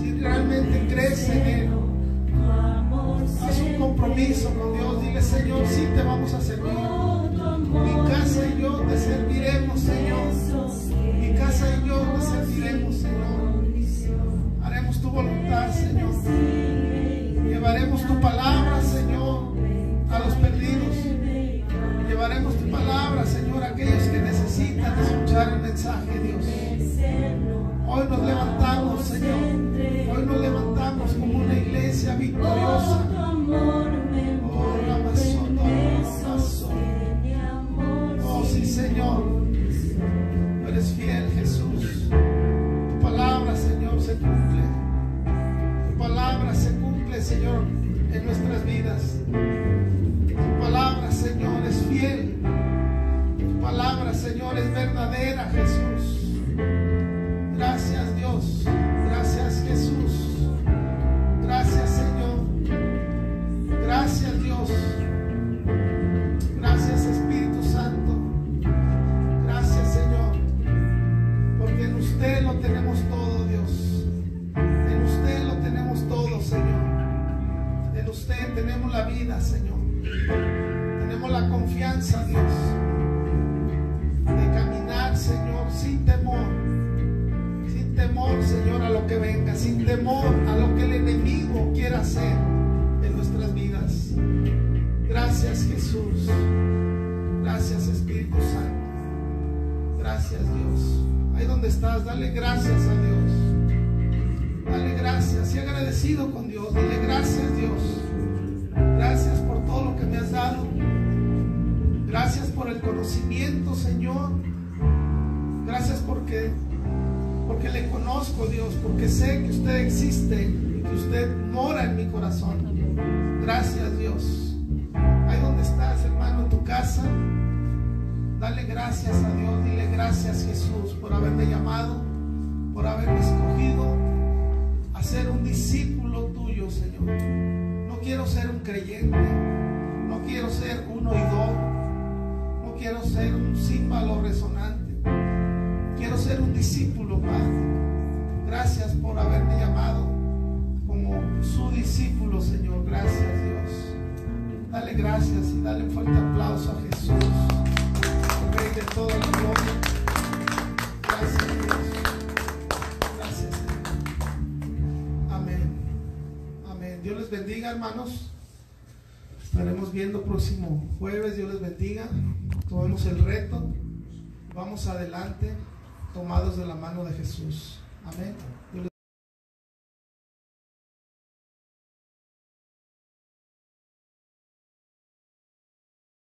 Speaker 1: Si realmente crees en Él, haz un Llevaremos tu palabra, Señor, a aquellos que necesitan escuchar el mensaje, Dios. Hoy nos levantamos, Señor. Hoy nos levantamos como una iglesia victoriosa. Oh, Ramazón, oh, sí, Señor. Tú eres fiel, Jesús. Tu palabra, Señor, se cumple. Tu palabra se cumple, Señor, en nuestras vidas. Tu palabra, Señor, es fiel. Tu palabra, Señor, es verdadera, Jesús. Gracias, Dios. Gracias, Jesús. Gracias, Señor. Gracias, Dios. Gracias, Espíritu Santo. Gracias, Señor. Porque en usted lo tenemos todo, Dios. En usted lo tenemos todo, Señor. En usted tenemos la vida, Señor. Tenemos la confianza, Dios, de caminar, Señor, sin temor. Sin temor, Señor, a lo que venga. Sin temor a lo que el enemigo quiera hacer en nuestras vidas. Gracias, Jesús. Gracias, Espíritu Santo. Gracias, Dios. Ahí donde estás, dale gracias a Dios. Dale gracias. Sé agradecido con Dios. Dile gracias, Dios. Gracias por todo lo que me has dado. Gracias por el conocimiento, Señor. Gracias porque le conozco, Dios. Porque sé que usted existe y que usted mora en mi corazón. Gracias, Dios. Ahí donde estás, hermano, en tu casa, dale gracias a Dios. Dile gracias, Jesús, por haberme llamado, por haberme escogido a ser un discípulo tuyo, Señor. No quiero ser un creyente, no quiero ser un oidor, no quiero ser un címbalo resonante. Quiero ser un discípulo, Padre. Gracias por haberme llamado como su discípulo, Señor. Gracias, Dios. Dale gracias y dale un fuerte aplauso a Jesús, el Rey de toda la gloria. Gracias, Dios. Gracias, Señor. Amén. Amén. Dios les bendiga, hermanos. Estaremos viendo próximo jueves. Dios les bendiga. Tomemos el reto. Vamos adelante, tomados de la mano de Jesús. Amén.